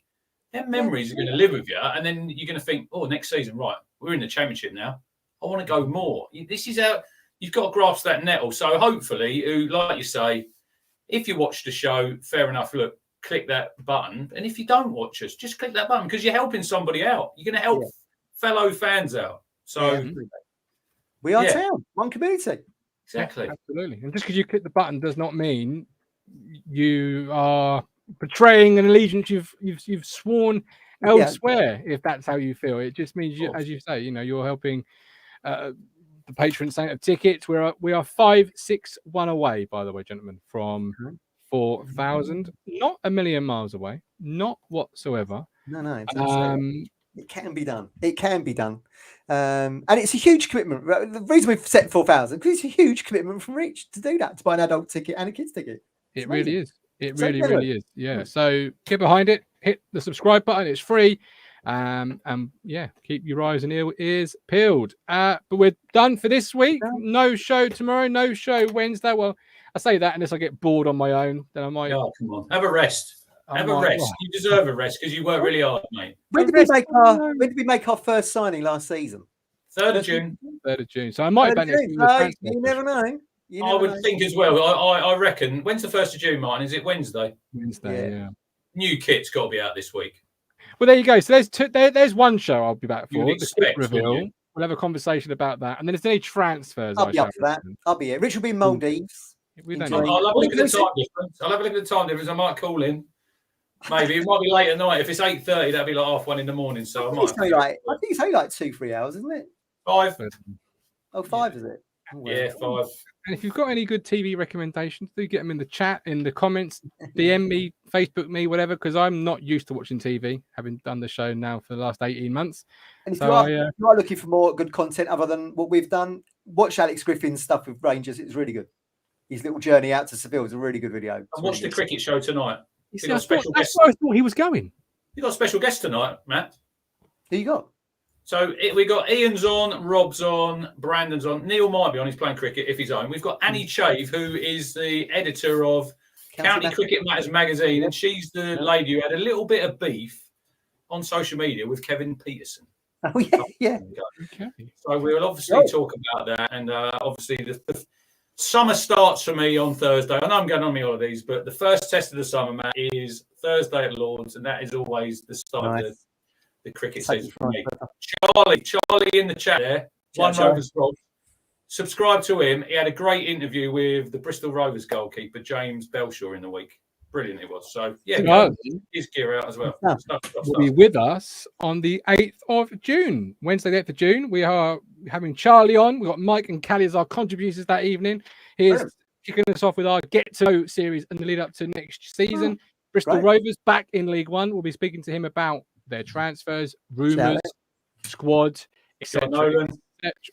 Their memories are going to live with you, and then you're going to think, oh, next season, right, we're in the Championship now. I want to go more. This is how... You've got to grasp that nettle. So hopefully, like you say, if you watch the show, fair enough, look, click that button. And if you don't watch us, just click that button because you're helping somebody out. You're going to help fellow fans out. So we are Town, one community. Exactly. Yeah, absolutely. And just because you click the button does not mean you are betraying an allegiance you've sworn elsewhere. If that's how you feel, it just means you, as you say, you're helping the patron saint of tickets. We are 561 away, by the way, gentlemen, from 4,000. Not a million miles away, not whatsoever. No. It can be done. It can be done. And it's a huge commitment. The reason we've set 4,000 because it's a huge commitment from Rich to do that, to buy an adult ticket and a kids ticket. It really is. It really is. Yeah. So get behind it. Hit the subscribe button. It's free. And keep your eyes and ears peeled. But we're done for this week. No show tomorrow. No show Wednesday. Well, I say that unless I get bored on my own, then I might. Oh, come on, have a rest. Have a rest. You deserve a rest because you work really hard, mate. When did we make our first signing last season? 3rd of June. 3rd of June. So I might have been. You never know. I would think as well. I reckon. When's the 1st of June, Martin? Is it Wednesday? Wednesday. Yeah. New kit's got to be out this week. Well, there you go. So there's one show I'll be back for. The kit reveal. We'll have a conversation about that, and then if there's any transfers, I'll be up for that. I'll be here. Rich will be in Maldives. I'll have a look at the time difference. I might call in. Maybe it might be late at night. If it's 8:30, that'd be like 1:30 in the morning. So I think it's only like 2-3 hours, isn't it? 5. Oh, 5 is it? Yeah, 5. And if you've got any good TV recommendations, do get them in the chat, in the comments, DM me, Facebook me, whatever, because I'm not used to watching TV, having done the show now for the last 18 months. And if you are looking for more good content other than what we've done, watch Alex Griffin's stuff with Rangers. It's really good. His little journey out to Seville is a really good video. And watch the cricket show tonight. That's where I thought he was going. You got a special guest tonight, Matt. Who you got? So we got Ian's on, Rob's on, Brandon's on. Neil might be on. He's playing cricket if he's on. We've got Annie Chave, who is the editor of County Cricket Matters magazine, and she's the lady who had a little bit of beef on social media with Kevin Peterson. Oh yeah. Okay. So we'll obviously talk about that, and obviously the summer starts for me on Thursday. I know I'm going on my holidays, but the first test of the summer, Matt, is Thursday at Lords, and that is always the start of the cricket season for me. Charlie in the chat there. One Rovers Rob. Subscribe to him. He had a great interview with the Bristol Rovers goalkeeper, James Belshaw, in the week. Brilliant it was. So, his gear out as well. Will be with us on the 8th of June. Wednesday, the 8th of June. We are having Charlie on. We've got Mike and Callie as our contributors that evening. He's kicking us off with our Get to Know series and the lead up to next season. Bristol Rovers back in League One. We'll be speaking to him about their transfers, rumours, squad, etc. John Nolan.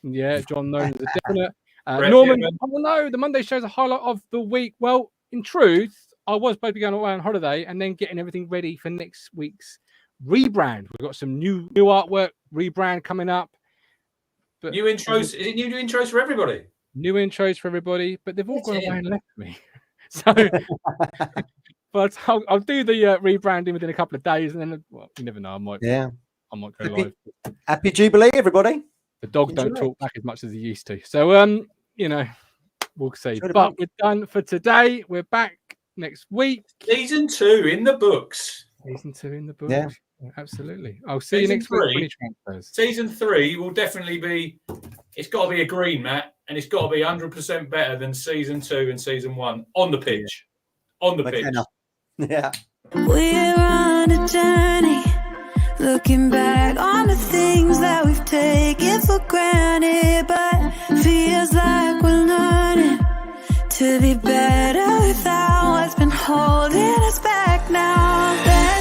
Yeah, John Nolan's a definite. Norman, the Monday show's a highlight of the week. Well, in truth, I was supposed to be going away on holiday and then getting everything ready for next week's rebrand. We've got some new artwork rebrand coming up. But new intros. Is it new intros for everybody? New intros for everybody, but they've all gone away and left me. So, but I'll do the rebranding within a couple of days, and then you never know. I might go live. Happy Jubilee, everybody. The dogs don't talk back as much as they used to. So, we'll see. But we're done for today. We're back next week. Season 2 in the books. Season 2 in the books. Yeah. Absolutely. I'll see you next week for any transfers. Season 3 will definitely be. It's got to be a green, Matt, and it's got to be 100% better than season 2 and season 1 on the pitch. On the pitch. Yeah. We're on a journey, looking back on the things that we've taken for granted, but feels like we're learning to be better.